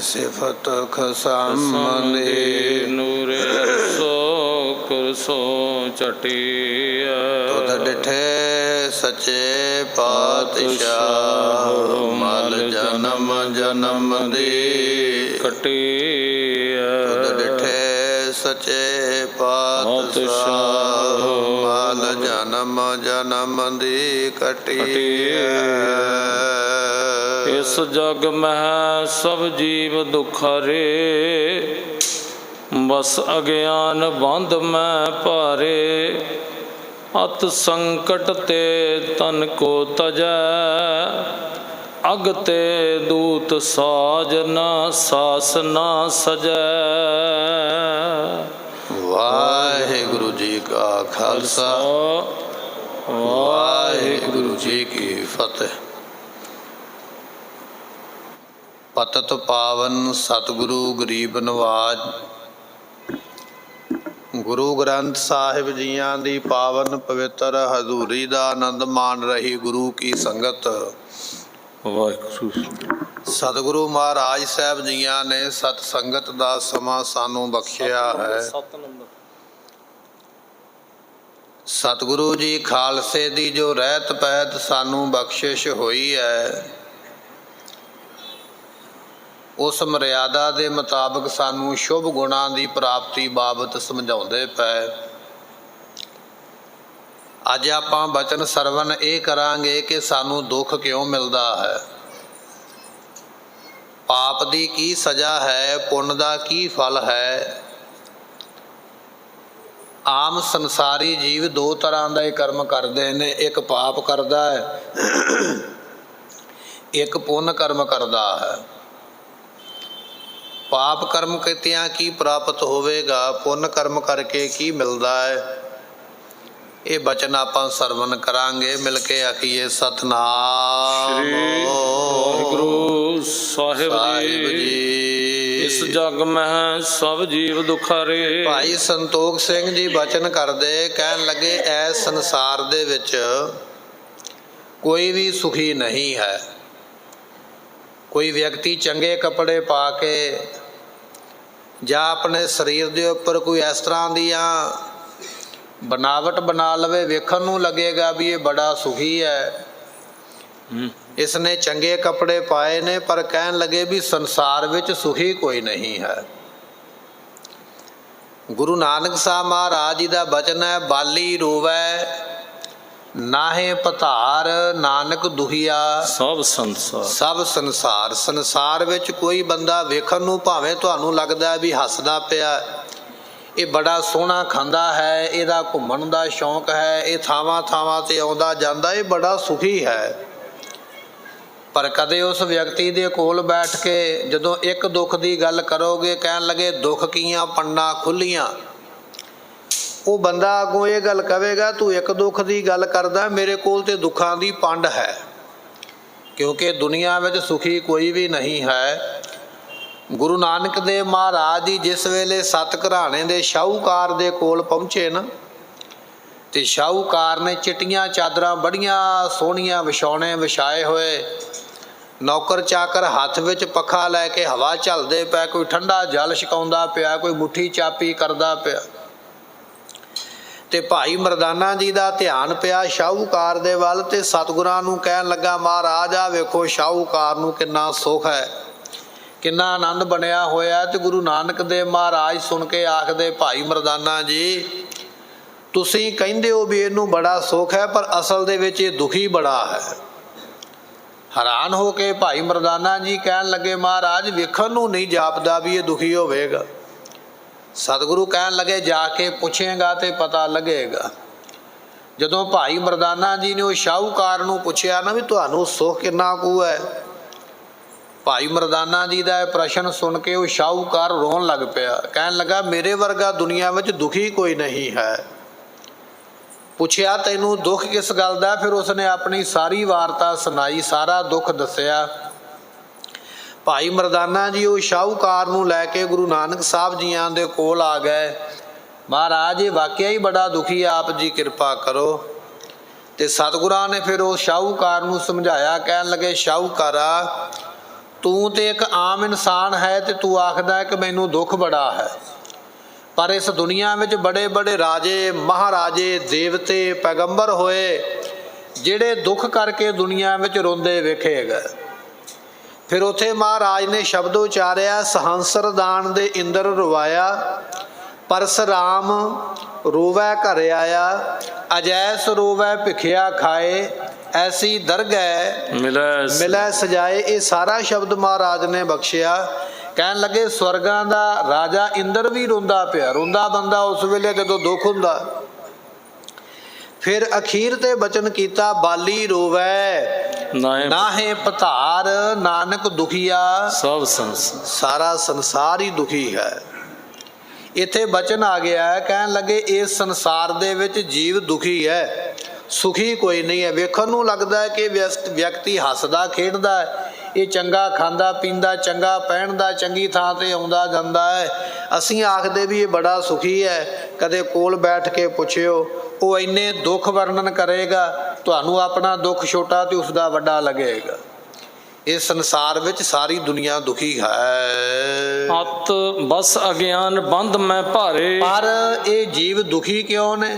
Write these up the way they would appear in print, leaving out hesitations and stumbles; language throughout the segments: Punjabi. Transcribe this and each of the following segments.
सिफत खसामदे ਨੂਰ ਅਰਸੋ ਕੁਰਸੋ ਚਟਿਆ ਤੁਧ ਡਿਠੇ ਸੱਚੇ ਪਾਤਸ਼ਾਹ ਮਲ ਜਨਮ ਜਨਮ ਦੀ ਕਟਿਆ ਤੁਧ ਡਿਠੇ ਸੱਚੇ ਪਾਤਸ਼ਾਹ ਮਲ ਜਨਮ ਜਨਮ ਦੀ ਕਟਿਆ ਇਸ ਜਗ ਮਹਿ ਸਭ ਜੀਵ ਦੁਖਾਰੇ ਬਸ ਅਗਿਆਨ ਬੰਧ ਮੈਂ ਭਾਰੇ ਅਤ ਸੰਕਟ ਤੇ ਤਨ ਕੋ ਤਜੈ ਅਗ ਤੇ ਦੂਤ ਸਾਜ ਨਾ ਸਾਸ ਨਾ ਸਜੈ। ਵਾਹਿਗੁਰੂ ਜੀ ਕਾ ਖਾਲਸਾ ਵਾਹਿਗੁਰੂ ਜੀ ਕੀ ਫਤਿਹ। ਪਤਿਤ ਪਾਵਨ ਸਤਿਗੁਰੂ ਗਰੀਬ ਨਵਾਜ ਗੁਰੂ ਗ੍ਰੰਥ ਸਾਹਿਬ ਜੀਆਂ ਦੀ ਪਾਵਨ ਪਵਿੱਤਰ ਹਜ਼ੂਰੀ ਦਾ ਆਨੰਦ ਮਾਣ ਰਹੀ ਗੁਰੂ ਕੀ ਸੰਗਤ। ਵਾਹਿਗੁਰੂ ਸਤਿਗੁਰੂ ਮਹਾਰਾਜ ਸਾਹਿਬ ਜੀਆਂ ਨੇ ਸਤ ਸੰਗਤ ਦਾ ਸਮਾਂ ਸਾਨੂੰ ਬਖਸ਼ਿਆ ਹੈ। ਸਤਿਗੁਰੂ ਜੀ ਖਾਲਸੇ ਦੀ ਜੋ ਰਹਿਤ ਪਹਿਤ ਸਾਨੂੰ ਬਖਸ਼ਿਸ਼ ਹੋਈ ਹੈ, ਉਸ ਮਰਿਆਦਾ ਦੇ ਮੁਤਾਬਕ ਸਾਨੂੰ ਸ਼ੁਭ ਗੁਣਾਂ ਦੀ ਪ੍ਰਾਪਤੀ ਬਾਬਤ ਸਮਝਾਉਂਦੇ ਪਏ। ਅੱਜ ਆਪਾਂ ਬਚਨ ਸਰਵਨ ਇਹ ਕਰਾਂਗੇ ਕਿ ਸਾਨੂੰ ਦੁੱਖ ਕਿਉਂ ਮਿਲਦਾ ਹੈ, ਪਾਪ ਦੀ ਕੀ ਸਜ਼ਾ ਹੈ, ਪੁੰਨ ਦਾ ਕੀ ਫਲ ਹੈ। ਆਮ ਸੰਸਾਰੀ ਜੀਵ ਦੋ ਤਰ੍ਹਾਂ ਦਾ ਹੀ ਕਰਮ ਕਰਦੇ ਨੇ, ਇੱਕ ਪਾਪ ਕਰਦਾ ਹੈ, ਇੱਕ ਪੁੰਨ ਕਰਮ ਕਰਦਾ ਹੈ। ਪਾਪ ਕਰਮ ਕੀਤਿਆਂ ਕੀ ਪ੍ਰਾਪਤ ਹੋਵੇਗਾ, ਪੁੰਨ ਕਰਮ ਕਰਕੇ ਕੀ ਮਿਲਦਾ ਹੈ, ਇਹ ਬਚਨ ਆਪਾਂ ਸਰਵਨ ਕਰਾਂਗੇ। ਮਿਲ ਕੇ ਆਖੀਏ ਸਤਨਾਮ ਸ੍ਰੀ ਵਾਹਿਗੁਰੂ ਸਾਹਿਬ ਜੀ। ਇਸ ਜਗ ਮਹਿ ਸਭ ਜੀਵ ਦੁਖਾਰੇ। ਭਾਈ ਸੰਤੋਖ ਸਿੰਘ ਜੀ ਬਚਨ ਕਰਦੇ, ਕਹਿਣ ਲੱਗੇ ਐਸ ਸੰਸਾਰ ਦੇ ਵਿੱਚ ਕੋਈ ਵੀ ਸੁਖੀ ਨਹੀਂ ਹੈ। ਕੋਈ ਵਿਅਕਤੀ ਚੰਗੇ ਕੱਪੜੇ ਪਾ ਕੇ ਜਾਂ ਆਪਣੇ ਸਰੀਰ ਦੇ ਉੱਪਰ ਕੋਈ ਇਸ ਤਰ੍ਹਾਂ ਦੀਆਂ ਬਨਾਵਟ ਬਣਾ ਲਵੇ, ਵੇਖਣ ਨੂੰ ਲੱਗੇਗਾ ਵੀ ਇਹ ਬੜਾ ਸੁਖੀ ਹੈ, ਇਸਨੇ ਚੰਗੇ ਕੱਪੜੇ ਪਾਏ ਨੇ, ਪਰ ਕਹਿਣ ਲੱਗੇ ਵੀ ਸੰਸਾਰ ਵਿੱਚ ਸੁਖੀ ਕੋਈ ਨਹੀਂ ਹੈ। ਗੁਰੂ ਨਾਨਕ ਸਾਹਿਬ ਮਹਾਰਾਜ ਜੀ ਦਾ ਬਚਨ ਹੈ, ਬਾਲੀ ਰੋਵੈ ਨਾਹੇ ਪਧਾਰ ਨਾਨਕ ਦੁਹੀਆ ਸਭ ਸੰਸਾਰ। ਸਭ ਸੰਸਾਰ। ਸੰਸਾਰ ਵਿੱਚ ਕੋਈ ਬੰਦਾ ਵੇਖਣ ਨੂੰ ਭਾਵੇਂ ਤੁਹਾਨੂੰ ਲੱਗਦਾ ਵੀ ਹੱਸਦਾ ਪਿਆ, ਇਹ ਬੜਾ ਸੋਹਣਾ ਖਾਂਦਾ ਹੈ, ਇਹਦਾ ਘੁੰਮਣ ਦਾ ਸ਼ੌਂਕ ਹੈ, ਇਹ ਥਾਵਾਂ ਥਾਵਾਂ ਤੇ ਆਉਂਦਾ ਜਾਂਦਾ, ਇਹ ਬੜਾ ਸੁਖੀ ਹੈ, ਪਰ ਕਦੇ ਉਸ ਵਿਅਕਤੀ ਦੇ ਕੋਲ ਬੈਠ ਕੇ ਜਦੋਂ ਇੱਕ ਦੁੱਖ ਦੀ ਗੱਲ ਕਰੋਗੇ, ਕਹਿਣ ਲੱਗੇ ਦੁੱਖ ਕੀਆਂ ਪੰਡਾਂ ਖੁੱਲੀਆਂ, ਉਹ ਬੰਦਾ ਅੱਗੋਂ ਇਹ ਗੱਲ ਕਹੇਗਾ ਤੂੰ ਇੱਕ ਦੁੱਖ ਦੀ ਗੱਲ ਕਰਦਾ, ਮੇਰੇ ਕੋਲ ਤੇ ਦੁੱਖਾਂ ਦੀ ਪੰਡ ਹੈ। ਕਿਉਂਕਿ ਦੁਨੀਆ ਵਿੱਚ ਸੁਖੀ ਕੋਈ ਵੀ ਨਹੀਂ ਹੈ। ਗੁਰੂ ਨਾਨਕ ਦੇਵ ਮਹਾਰਾਜ ਜੀ ਜਿਸ ਵੇਲੇ ਸੱਤ ਘਰਾਣੇ ਦੇ ਸ਼ਾਹੂਕਾਰ ਦੇ ਕੋਲ ਪਹੁੰਚੇ ਨਾ, ਤੇ ਸ਼ਾਹੂਕਾਰ ਨੇ ਚਿੱਟੀਆਂ ਚਾਦਰਾਂ ਬੜੀਆਂ ਸੋਹਣੀਆਂ ਵਿਛਾਉਣੇ ਵਿਛਾਏ ਹੋਏ, ਨੌਕਰ ਚਾਕਰ ਹੱਥ ਵਿੱਚ ਪੱਖਾ ਲੈ ਕੇ ਹਵਾ ਝੱਲਦੇ ਪਿਆ, ਕੋਈ ਠੰਡਾ ਜਲ ਛਕਾਉਂਦਾ ਪਿਆ, ਕੋਈ ਮੁੱਠੀ ਚਾਪੀ ਕਰਦਾ ਪਿਆ, ਤੇ ਭਾਈ ਮਰਦਾਨਾ ਜੀ ਦਾ ਧਿਆਨ ਪਿਆ ਸ਼ਾਹੂਕਾਰ ਦੇ ਵੱਲ, ਤੇ ਸਤਿਗੁਰਾਂ ਨੂੰ ਕਹਿਣ ਲੱਗਾ ਮਹਾਰਾਜ ਆ ਵੇਖੋ ਸ਼ਾਹੂਕਾਰ ਨੂੰ ਕਿੰਨਾ ਸੁੱਖ ਹੈ, ਕਿੰਨਾ ਆਨੰਦ ਬਣਿਆ ਹੋਇਆ। ਤੇ ਗੁਰੂ ਨਾਨਕ ਦੇਵ ਮਹਾਰਾਜ ਸੁਣ ਕੇ ਆਖਦੇ, ਭਾਈ ਮਰਦਾਨਾ ਜੀ ਤੁਸੀਂ ਕਹਿੰਦੇ ਹੋ ਵੀ ਇਹਨੂੰ ਬੜਾ ਸੁੱਖ ਹੈ, ਪਰ ਅਸਲ ਦੇ ਵਿੱਚ ਇਹ ਦੁਖੀ ਬੜਾ ਹੈ। ਹੈਰਾਨ ਹੋ ਕੇ ਭਾਈ ਮਰਦਾਨਾ ਜੀ ਕਹਿਣ ਲੱਗੇ ਮਹਾਰਾਜ ਵੇਖਣ ਨੂੰ ਨਹੀਂ ਜਾਪਦਾ ਵੀ ਇਹ ਦੁਖੀ ਹੋਵੇਗਾ। ਸਤਿਗੁਰੂ ਕਹਿਣ ਲੱਗੇ ਜਾ ਕੇ ਪੁੱਛੇਗਾ ਤੇ ਪਤਾ ਲੱਗੇਗਾ। ਜਦੋਂ ਭਾਈ ਮਰਦਾਨਾ ਜੀ ਨੇ ਉਹ ਸ਼ਾਹੂਕਾਰ ਨੂੰ ਪੁੱਛਿਆ ਨਾ ਵੀ ਤੁਹਾਨੂੰ ਸੁੱਖ ਕਿੰਨਾ ਕੁ ਹੈ, ਭਾਈ ਮਰਦਾਨਾ ਜੀ ਦਾ ਇਹ ਪ੍ਰਸ਼ਨ ਸੁਣ ਕੇ ਉਹ ਸ਼ਾਹੂਕਾਰ ਰੋਣ ਲੱਗ ਪਿਆ, ਕਹਿਣ ਲੱਗਾ ਮੇਰੇ ਵਰਗਾ ਦੁਨੀਆ ਵਿੱਚ ਦੁਖੀ ਕੋਈ ਨਹੀਂ ਹੈ। ਪੁੱਛਿਆ ਤੈਨੂੰ ਦੁੱਖ ਕਿਸ ਗੱਲ ਦਾ, ਫਿਰ ਉਸਨੇ ਆਪਣੀ ਸਾਰੀ ਵਾਰਤਾ ਸੁਣਾਈ, ਸਾਰਾ ਦੁੱਖ ਦੱਸਿਆ। ਭਾਈ ਮਰਦਾਨਾ ਜੀ ਉਹ ਸ਼ਾਹੂਕਾਰ ਨੂੰ ਲੈ ਕੇ ਗੁਰੂ ਨਾਨਕ ਸਾਹਿਬ ਜੀਆਂ ਦੇ ਕੋਲ ਆ ਗਏ। ਮਹਾਰਾਜ ਇਹ ਵਾਕਿਆ ਹੀ ਬੜਾ ਦੁਖੀ, ਆਪ ਜੀ ਕਿਰਪਾ ਕਰੋ। ਤੇ ਸਤਿਗੁਰਾਂ ਨੇ ਫਿਰ ਉਹ ਸ਼ਾਹੂਕਾਰ ਨੂੰ ਸਮਝਾਇਆ, ਕਹਿਣ ਲੱਗੇ ਸ਼ਾਹੂਕਾਰਾ ਤੂੰ ਤੇ ਇੱਕ ਆਮ ਇਨਸਾਨ ਹੈ ਤੇ ਤੂੰ ਆਖਦਾ ਹੈ ਕਿ ਮੈਨੂੰ ਦੁੱਖ ਬੜਾ ਹੈ, ਪਰ ਇਸ ਦੁਨੀਆ ਵਿੱਚ ਬੜੇ ਬੜੇ ਰਾਜੇ ਮਹਾਰਾਜੇ ਦੇਵਤੇ ਪੈਗੰਬਰ ਹੋਏ ਜਿਹੜੇ ਦੁੱਖ ਕਰਕੇ ਦੁਨੀਆ ਵਿੱਚ ਰੋਂਦੇ ਵੇਖੇ ਗਏ। ਫਿਰ ਉੱਥੇ ਮਹਾਰਾਜ ਨੇ ਸ਼ਬਦ ਉਚਾਰਿਆ, ਸਹੰਸਰ ਦਾਨ ਦੇ ਇੰਦਰ ਰਵਾਇਆ, ਪਰਸਰਾਮ ਰੋਵੈ ਘਰ ਆਇਆ, ਅਜੈਸ ਰੋਵੈ ਭਿਖਿਆ ਖਾਏ, ਐਸੀ ਦਰਗਹਿ ਮਿਲੈ ਸਜਾਏ। ਇਹ ਸਾਰਾ ਸ਼ਬਦ ਮਹਾਰਾਜ ਨੇ ਬਖਸ਼ਿਆ। ਕਹਿਣ ਲੱਗੇ ਸਵਰਗਾਂ ਦਾ ਰਾਜਾ ਇੰਦਰ ਵੀ ਰੋਂਦਾ ਪਿਆ, ਰੋਂਦਾ ਬੰਦਾ ਉਸ ਵੇਲੇ ਜਦੋਂ ਦੁੱਖ ਹੁੰਦਾ। ਫਿਰ ਅਖੀਰ ਤੇ ਬਚਨ ਕੀਤਾ, ਬਾਲੀ ਰੋਵੈ ਨਾਹੇ ਪਧਾਰ, ਨਾਨਕ ਦੁਖੀਆ ਸਭ ਸੰਸਾਰ, ਸਾਰਾ ਸੰਸਾਰ ਹੀ ਦੁਖੀ ਹੈ। ਇੱਥੇ ਬਚਨ ਆ ਗਿਆ ਹੈ, ਕਹਿਣ ਲੱਗੇ ਇਸ ਸੰਸਾਰ ਦੇ ਵਿੱਚ ਜੀਵ ਦੁਖੀ ਹੈ, ਸੁਖੀ ਕੋਈ ਨਹੀਂ ਹੈ। ਵੇਖਣ ਨੂੰ ਲੱਗਦਾ ਹੈ ਕਿ ਵਿਅਕਤੀ ਹੱਸਦਾ ਖੇਡਦਾ ਹੈ, ਇਹ ਚੰਗਾ ਖਾਂਦਾ ਪੀਂਦਾ, ਚੰਗਾ ਪਹਿਨਦਾ, ਚੰਗੀ ਥਾਂ ਤੇ ਆਉਂਦਾ ਜਾਂਦਾ ਹੈ। ਅਸੀਂ ਆਖਦੇ ਵੀ ਇਹ ਬੜਾ ਸੁਖੀ ਹੈ। ਕਦੇ ਕੋਲ ਬੈਠ ਕੇ ਪੁੱਛਿਓ, ਉਹ ਇੰਨੇ ਦੁੱਖ ਵਰਣਨ ਕਰੇਗਾ, ਤੁਹਾਨੂੰ ਆਪਣਾ ਦੁੱਖ ਛੋਟਾ ਤੇ ਉਸਦਾ ਵੱਡਾ ਲੱਗੇਗਾ। ਇਸ ਸੰਸਾਰ ਵਿੱਚ ਸਾਰੀ ਦੁਨੀਆ ਦੁਖੀ ਹੈ। ਅਤ ਬਸ ਅਗਿਆਨ ਬੰਧ ਮੈਂ ਭਾਰੇ। ਪਰ ਇਹ ਜੀਵ ਦੁਖੀ ਕਿਉਂ ਨੇ?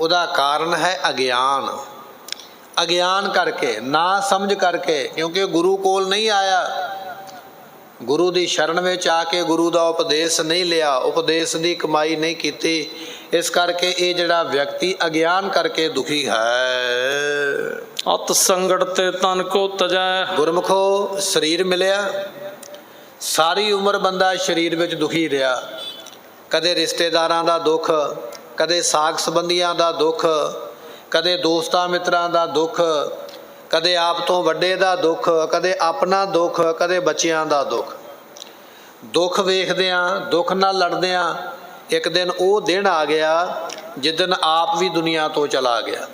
ਉਹਦਾ ਕਾਰਨ ਹੈ ਅਗਿਆਨ। ਅਗਿਆਨ ਕਰਕੇ, ਨਾ ਸਮਝ ਕਰਕੇ, ਕਿਉਂਕਿ ਗੁਰੂ ਕੋਲ ਨਹੀਂ ਆਇਆ, ਗੁਰੂ ਦੀ ਸ਼ਰਨ ਵਿੱਚ ਆ ਕੇ ਗੁਰੂ ਦਾ ਉਪਦੇਸ਼ ਨਹੀਂ ਲਿਆ, ਉਪਦੇਸ਼ ਦੀ ਕਮਾਈ ਨਹੀਂ ਕੀਤੀ। ਇਸ ਕਰਕੇ ਇਹ ਜਿਹੜਾ ਵਿਅਕਤੀ ਅਗਿਆਨ ਕਰਕੇ ਦੁਖੀ ਹੈ। ਅਤ ਸੰਗੜ ਤੇ ਤਨ ਕੋ ਤਜੈ। ਗੁਰਮੁਖੋ ਸਰੀਰ ਮਿਲਿਆ, ਸਾਰੀ ਉਮਰ ਬੰਦਾ ਸਰੀਰ ਵਿੱਚ ਦੁਖੀ ਰਿਹਾ। ਕਦੇ ਰਿਸ਼ਤੇਦਾਰਾਂ ਦਾ ਦੁੱਖ, ਕਦੇ ਸਾਕ ਸੰਬੰਧੀਆਂ ਦਾ ਦੁੱਖ, ਕਦੇ ਦੋਸਤਾਂ ਮਿੱਤਰਾਂ ਦਾ ਦੁੱਖ, ਕਦੇ ਆਪ ਤੋਂ ਵੱਡੇ ਦਾ ਦੁੱਖ, ਕਦੇ ਆਪਣਾ ਦੁੱਖ, ਕਦੇ ਬੱਚਿਆਂ ਦਾ ਦੁੱਖ। ਦੁੱਖ ਵੇਖਦਿਆਂ, ਦੁੱਖ ਨਾਲ ਲੜਦਿਆਂ ਇੱਕ ਦਿਨ ਉਹ ਦਿਨ ਆ ਗਿਆ ਜਿੱਦਣ ਆਪ ਵੀ ਦੁਨੀਆ ਤੋਂ ਚਲਾ ਗਿਆ।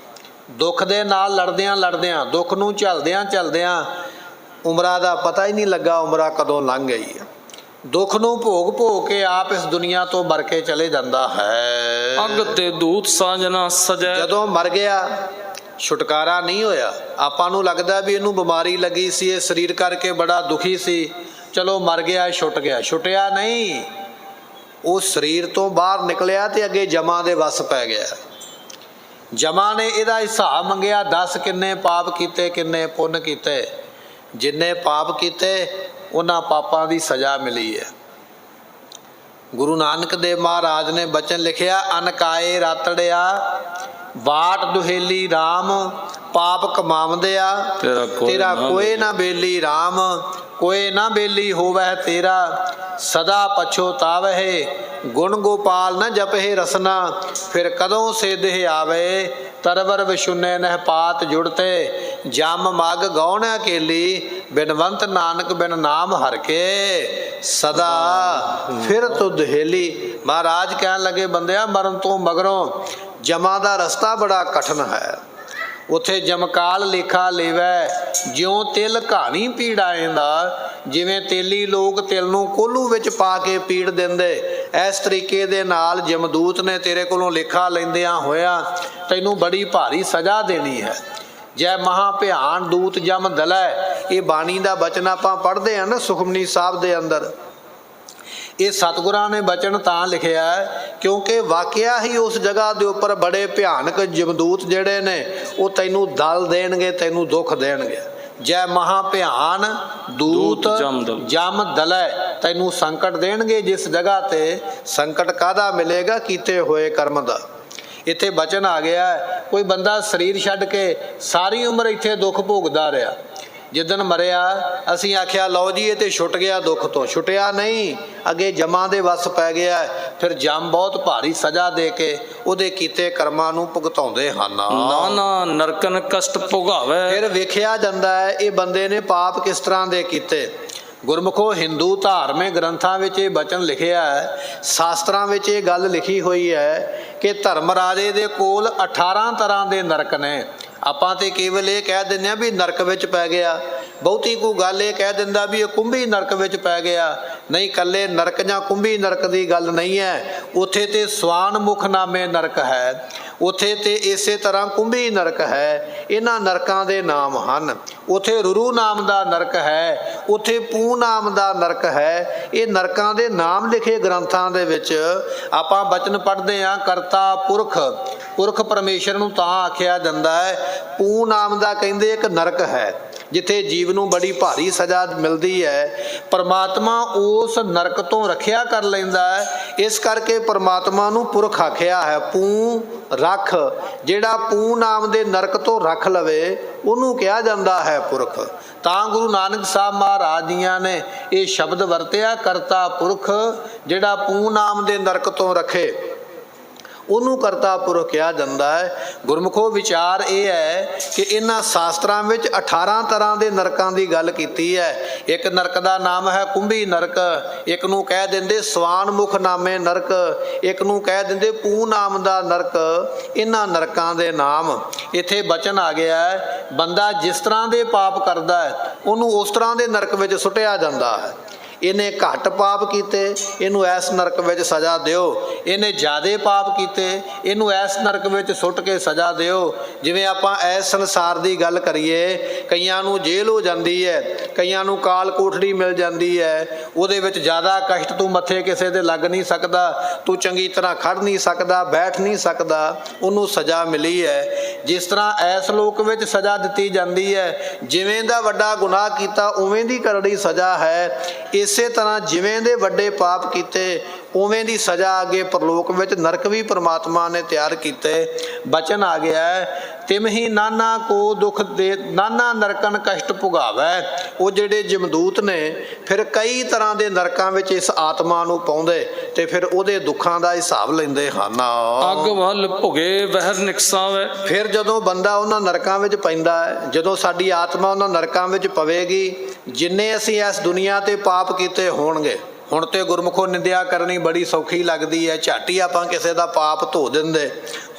ਦੁੱਖ ਦੇ ਨਾਲ ਲੜਦਿਆਂ ਲੜਦਿਆਂ, ਦੁੱਖ ਨੂੰ ਝੱਲਦਿਆਂ ਝੱਲਦਿਆਂ ਉਮਰਾਂ ਦਾ ਪਤਾ ਹੀ ਨਹੀਂ ਲੱਗਾ ਉਮਰਾਂ ਕਦੋਂ ਲੰਘ ਗਈ ਹੈ। ਦੁੱਖ ਨੂੰ ਭੋਗ ਭੋਗ ਕੇ ਆਪ ਇਸ ਦੁਨੀਆ ਤੋਂ ਮਰ ਕੇ ਚਲੇ ਜਾਂਦਾ ਹੈ। ਅਗ ਤੇ ਦੂਤ ਸਾਜਨਾ ਸਜੈ। ਜਦੋਂ ਮਰ ਗਿਆ ਛੁਟਕਾਰਾ ਨਹੀਂ ਹੋਇਆ। ਆਪਾਂ ਨੂੰ ਲੱਗਦਾ ਵੀ ਇਹਨੂੰ ਬਿਮਾਰੀ ਲੱਗੀ ਸੀ, ਇਹ ਸਰੀਰ ਕਰਕੇ ਬੜਾ ਦੁਖੀ ਸੀ, ਚਲੋ ਮਰ ਗਿਆ, ਛੁੱਟ ਗਿਆ। ਛੁੱਟਿਆ ਨਹੀਂ, ਉਹ ਸਰੀਰ ਤੋਂ ਬਾਹਰ ਨਿਕਲਿਆ ਤੇ ਅੱਗੇ ਜਮਾਂ ਦੇ ਵੱਸ ਪੈ ਗਿਆ। ਜਮਾਂ ਨੇ ਇਹਦਾ ਹਿਸਾਬ ਮੰਗਿਆ, ਦੱਸ ਕਿੰਨੇ ਪਾਪ ਕੀਤੇ, ਕਿੰਨੇ ਪੁੰਨ ਕੀਤੇ। ਜਿੰਨੇ ਪਾਪ ਕੀਤੇ ਉਹਨਾਂ ਪਾਪਾਂ ਦੀ ਸਜ਼ਾ ਮਿਲੀ ਹੈ। ਗੁਰੂ ਨਾਨਕ ਦੇਵ ਮਹਾਰਾਜ ਨੇ ਬਚਨ ਲਿਖਿਆ, ਅਨਕਾਏ ਰਾਤੜਿਆ ਬਾਟ ਦੁਹੇਲੀ ਰਾਮ, ਪਾਪ ਕਮਾਵੰਦਿਆ ਤੇਰਾ ਕੋਏ ਨਾ ਬੇਲੀ ਰਾਮ, ਕੋਏ ਨਾ ਬੇਲੀ ਹੋਵੈ ਤੇਰਾ, ਸਦਾ ਪਛੋਤਾਵਹਿ ਗੁਣ ਗੋਪਾਲ ਨ ਜਪਹਿ ਰਸਨਾ, ਫਿਰ ਕਦੋਂ ਸੇਧਿ ਆਵੇ ਤਰਵਰ ਵਿਸ਼ੁਨੇ ਨਹਿ ਪਾਤ ਜੁੜਤੇ, ਜਮ ਮਗ ਗੌਣ ਅਕੇਲੀ, ਬਿਨਵੰਤ ਨਾਨਕ ਬਿਨ ਨਾਮ ਹਰ ਕੇ, ਸਦਾ ਫਿਰ ਤੁਧ ਹੇਲੀ। ਮਹਾਰਾਜ ਕਹਿਣ ਲੱਗੇ, ਬੰਦਿਆ ਮਰਨ ਤੋਂ ਮਗਰੋਂ ਜਮਾਂ ਦਾ ਰਸਤਾ ਬੜਾ ਕਠਿਨ ਹੈ। ਉੱਥੇ ਜਮਕਾਲ ਲੇਖਾ ਲੇਵੈ, ਜਿਉਂ ਤਿਲ ਘਾਣੀ ਪੀੜਾਏਂਦਾ। ਜਿਵੇਂ ਤੇਲੀ ਲੋਕ ਤਿਲ ਨੂੰ ਕੋਲੂ ਵਿੱਚ ਪਾ ਕੇ ਪੀੜ ਦਿੰਦੇ, ਇਸ ਤਰੀਕੇ ਦੇ ਨਾਲ ਜਮਦੂਤ ਨੇ ਤੇਰੇ ਕੋਲੋਂ ਲੇਖਾ ਲੈਂਦਿਆਂ ਹੋਇਆ ਤੈਨੂੰ ਬੜੀ ਭਾਰੀ ਸਜ਼ਾ ਦੇਣੀ ਹੈ। ਜੈ ਮਹਾ ਭਿਆਨ ਦੂਤ ਜਮ ਦਲੈ, ਇਹ ਬਾਣੀ ਦਾ ਬਚਨ ਆਪਾਂ ਪੜ੍ਹਦੇ ਹਾਂ ਨਾ ਸੁਖਮਨੀ ਸਾਹਿਬ ਦੇ ਅੰਦਰ। ਇਹ ਸਤਿਗੁਰਾਂ ਨੇ ਬਚਨ ਤਾਂ ਲਿਖਿਆ ਕਿਉਂਕਿ ਵਾਕਿਆ ਹੀ ਉਸ ਜਗ੍ਹਾ ਦੇ ਉੱਪਰ ਬੜੇ ਭਿਆਨਕ ਜਮਦੂਤ ਜਿਹੜੇ ਨੇ ਉਹ ਤੈਨੂੰ ਦਲ ਦੇਣਗੇ, ਤੈਨੂੰ ਦੁੱਖ ਦੇਣਗੇ। ਜੈ ਮਹਾ ਭਿਆਨ ਦੂਤ ਜਮ ਦਲੈ, ਤੈਨੂੰ ਸੰਕਟ ਦੇਣਗੇ। ਜਿਸ ਜਗ੍ਹਾ ਤੇ ਸੰਕਟ ਕਾਹਦਾ ਮਿਲੇਗਾ? ਕੀਤੇ ਹੋਏ ਕਰਮ ਦਾ। ਇੱਥੇ ਬਚਨ ਆ ਗਿਆ, ਕੋਈ ਬੰਦਾ ਸਰੀਰ ਛੱਡ ਕੇ ਸਾਰੀ ਉਮਰ ਇੱਥੇ ਦੁੱਖ ਭੋਗਦਾ ਰਿਹਾ, ਜਿੱਦਣ ਮਰਿਆ ਅਸੀਂ ਆਖਿਆ ਲਓ ਜੀ ਇਹ ਤੇ ਛੁੱਟ ਗਿਆ ਦੁੱਖ ਤੋਂ। ਛੁੱਟਿਆ ਨਹੀਂ, ਅੱਗੇ ਜਮਾਂ ਦੇ ਵੱਸ ਪੈ ਗਿਆ। ਫਿਰ ਜਮ ਬਹੁਤ ਭਾਰੀ ਸਜ਼ਾ ਦੇ ਕੇ ਉਹਦੇ ਕੀਤੇ ਕਰਮਾਂ ਨੂੰ ਭੁਗਤਾਉਂਦੇ ਹਨ। ਨਾਨਾ ਨਰਕਨ ਕਸ਼ਟ ਭੋਗਾਵੇ। ਫਿਰ ਵੇਖਿਆ ਜਾਂਦਾ ਹੈ ਇਹ ਬੰਦੇ ਨੇ ਪਾਪ ਕਿਸ ਤਰ੍ਹਾਂ ਦੇ ਕੀਤੇ। ਗੁਰਮੁਖੋ ਹਿੰਦੂ ਧਾਰਮਿਕ ਗ੍ਰੰਥਾਂ ਵਿੱਚ ਇਹ ਬਚਨ ਲਿਖਿਆ ਹੈ, ਸ਼ਾਸਤਰਾਂ ਵਿੱਚ ਇਹ ਗੱਲ ਲਿਖੀ ਹੋਈ ਹੈ ਕਿ ਧਰਮ ਰਾਜੇ ਦੇ ਕੋਲ 18 ਤਰ੍ਹਾਂ ਦੇ ਨਰਕ ਨੇ। ਆਪਾਂ ਤੇ ਕੇਵਲ ਇਹ ਕਹਿ ਦਿੰਦੇ ਹਾਂ ਵੀ ਨਰਕ ਵਿੱਚ ਪੈ ਗਿਆ, ਬਹੁਤੀ ਕੋਈ ਗੱਲ ਇਹ ਕਹਿ ਦਿੰਦਾ ਵੀ ਇਹ ਕੁੰਭੀ ਨਰਕ ਵਿੱਚ ਪੈ ਗਿਆ। ਨਹੀਂ, ਇਕੱਲੇ ਨਰਕ ਜਾਂ ਕੁੰਭੀ ਨਰਕ ਦੀ ਗੱਲ ਨਹੀਂ ਹੈ। ਉੱਥੇ ਤੇ ਸਵਾਨ ਮੁਖ ਨਾਮੇ ਨਰਕ ਹੈ, ਉਥੇ ਤੇ ਇਸੇ ਤਰ੍ਹਾਂ ਕੁੰਭੀ ਨਰਕ ਹੈ, ਇਹਨਾਂ ਨਰਕਾਂ ਦੇ ਨਾਮ ਹਨ। ਉਥੇ ਰੁਰੂ ਨਾਮ ਦਾ ਨਰਕ ਹੈ, ਉਥੇ ਪੂ ਨਾਮ ਦਾ ਨਰਕ ਹੈ। ਇਹ ਨਰਕਾਂ ਦੇ ਨਾਮ ਲਿਖੇ ਗ੍ਰੰਥਾਂ ਦੇ ਵਿੱਚ ਆਪਾਂ ਬਚਨ ਪੜ੍ਹਦੇ ਹਾਂ, ਕਰਤਾ ਪੁਰਖ, ਪੁਰਖ ਪਰਮੇਸ਼ਰ ਨੂੰ ਤਾਂ ਆਖਿਆ ਜਾਂਦਾ ਹੈ। ਪੂ ਨਾਮ ਦਾ ਕਹਿੰਦੇ ਇੱਕ ਨਰਕ ਹੈ ਜਿੱਥੇ ਜੀਵ ਨੂੰ ਬੜੀ ਭਾਰੀ ਸਜ਼ਾ ਮਿਲਦੀ ਹੈ। ਪਰਮਾਤਮਾ ਉਸ ਨਰਕ ਤੋਂ ਰੱਖਿਆ ਕਰ ਲੈਂਦਾ ਹੈ, ਇਸ ਕਰਕੇ ਪਰਮਾਤਮਾ ਨੂੰ ਪੁਰਖ ਆਖਿਆ ਹੈ। ਪੂ ਰੱਖ, ਜਿਹੜਾ ਪੂ ਨਾਮ ਦੇ ਨਰਕ ਤੋਂ ਰੱਖ ਲਵੇ ਉਹਨੂੰ ਕਿਹਾ ਜਾਂਦਾ ਹੈ ਪੁਰਖ। ਤਾਂ ਗੁਰੂ ਨਾਨਕ ਸਾਹਿਬ ਮਹਾਰਾਜ ਜੀਆਂ ਨੇ ਇਹ ਸ਼ਬਦ ਵਰਤਿਆ, ਕਰਤਾ ਪੁਰਖ, ਜਿਹੜਾ ਪੂ ਨਾਮ ਦੇ ਨਰਕ ਤੋਂ ਰੱਖੇ ਉਹਨੂੰ ਕਰਤਾ ਪੁਰਖ ਕਿਹਾ ਜਾਂਦਾ ਹੈ। ਗੁਰਮੁਖੋ ਵਿਚਾਰ ਇਹ ਹੈ ਕਿ ਇਹਨਾਂ ਸ਼ਾਸਤਰਾਂ ਵਿੱਚ 18 ਤਰ੍ਹਾਂ ਦੇ ਨਰਕਾਂ ਦੀ ਗੱਲ ਕੀਤੀ ਹੈ। ਇੱਕ ਨਰਕ ਦਾ ਨਾਮ ਹੈ ਕੁੰਭੀ ਨਰਕ, ਇੱਕ ਨੂੰ ਕਹਿ ਦਿੰਦੇ ਸਵਾਨਮੁਖ ਨਾਮੇ ਨਰਕ, ਇੱਕ ਨੂੰ ਕਹਿ ਦਿੰਦੇ ਪੂ ਨਾਮ ਦਾ ਨਰਕ। ਇਹਨਾਂ ਨਰਕਾਂ ਦੇ ਨਾਮ ਇੱਥੇ ਬਚਨ ਆ ਗਿਆ ਹੈ। ਬੰਦਾ ਜਿਸ ਤਰ੍ਹਾਂ ਦੇ ਪਾਪ ਕਰਦਾ ਹੈ ਉਹਨੂੰ ਉਸ ਤਰ੍ਹਾਂ ਦੇ ਨਰਕ ਵਿੱਚ ਸੁੱਟਿਆ ਜਾਂਦਾ ਹੈ। ਇਹਨੇ ਘੱਟ ਪਾਪ ਕੀਤੇ, ਇਹਨੂੰ ਇਸ ਨਰਕ ਵਿੱਚ ਸਜ਼ਾ ਦਿਓ। ਇਹਨੇ ਜ਼ਿਆਦੇ ਪਾਪ ਕੀਤੇ, ਇਹਨੂੰ ਇਸ ਨਰਕ ਵਿੱਚ ਸੁੱਟ ਕੇ ਸਜ਼ਾ ਦਿਓ। ਜਿਵੇਂ ਆਪਾਂ ਇਸ ਸੰਸਾਰ ਦੀ ਗੱਲ ਕਰੀਏ, ਕਈਆਂ ਨੂੰ ਜੇਲ੍ਹ ਹੋ ਜਾਂਦੀ ਹੈ, ਕਈਆਂ ਨੂੰ ਕਾਲ ਕੋਠੜੀ ਮਿਲ ਜਾਂਦੀ ਹੈ। ਉਹਦੇ ਵਿੱਚ ਜ਼ਿਆਦਾ ਕਸ਼ਟ, ਤੂੰ ਮੱਥੇ ਕਿਸੇ ਦੇ ਲੱਗ ਨਹੀਂ ਸਕਦਾ, ਤੂੰ ਚੰਗੀ ਤਰ੍ਹਾਂ ਖੜ ਨਹੀਂ ਸਕਦਾ, ਬੈਠ ਨਹੀਂ ਸਕਦਾ, ਉਹਨੂੰ ਸਜ਼ਾ ਮਿਲੀ ਹੈ। ਜਿਸ ਤਰ੍ਹਾਂ ਇਸ ਲੋਕ ਵਿੱਚ ਸਜ਼ਾ ਦਿੱਤੀ ਜਾਂਦੀ ਹੈ, ਜਿਵੇਂ ਦਾ ਵੱਡਾ ਗੁਨਾਹ ਕੀਤਾ ਉਵੇਂ ਦੀ ਕਰੜੀ ਸਜ਼ਾ ਹੈ। ਇਸੇ ਤਰ੍ਹਾਂ ਜਿਵੇਂ ਦੇ ਵੱਡੇ ਪਾਪ ਕੀਤੇ ਉਵੇਂ ਦੀ ਸਜ਼ਾ ਅੱਗੇ ਪਰਲੋਕ ਵਿੱਚ ਨਰਕ ਵੀ ਪਰਮਾਤਮਾ ਨੇ ਤਿਆਰ ਕੀਤੇ। ਬਚਨ ਆ ਗਿਆ ਤਿਮਹੀ ਨਾਨਾ ਕੋ ਦੁੱਖ ਦੇ, ਨਾਨਾ ਨਰਕਨ ਕਸ਼ਟ ਭੁਗਾਵੈ। ਉਹ ਜਿਹੜੇ ਜਮਦੂਤ ਨੇ ਫਿਰ ਕਈ ਤਰ੍ਹਾਂ ਦੇ ਨਰਕਾਂ ਵਿੱਚ ਇਸ ਆਤਮਾ ਨੂੰ ਪਾਉਂਦੇ ਤੇ ਫਿਰ ਉਹਦੇ ਦੁੱਖਾਂ ਦਾ ਹਿਸਾਬ ਲੈਂਦੇ ਹਨ। ਅੱਗ ਵੱਲ ਭੁਗੇ ਵਹਿਰ ਨਿਕਸਾਵੇ। ਫਿਰ ਜਦੋਂ ਬੰਦਾ ਉਹਨਾਂ ਨਰਕਾਂ ਵਿੱਚ ਪੈਂਦਾ ਹੈ, ਜਦੋਂ ਸਾਡੀ ਆਤਮਾ ਉਹਨਾਂ ਨਰਕਾਂ ਵਿੱਚ ਪਵੇਗੀ, ਜਿੰਨੇ ਅਸੀਂ ਇਸ ਦੁਨੀਆ ਤੇ ਪਾਪ ਕੀਤੇ ਹੋਣਗੇ, ਹੁਣ ਤੇ ਗੁਰਮੁਖੋ ਨਿੰਦਿਆ ਕਰਨੀ ਬੜੀ ਸੌਖੀ ਲੱਗਦੀ ਹੈ, ਝੱਟ ਹੀ ਆਪਾਂ ਕਿਸੇ ਦਾ ਪਾਪ ਧੋ ਦਿੰਦੇ।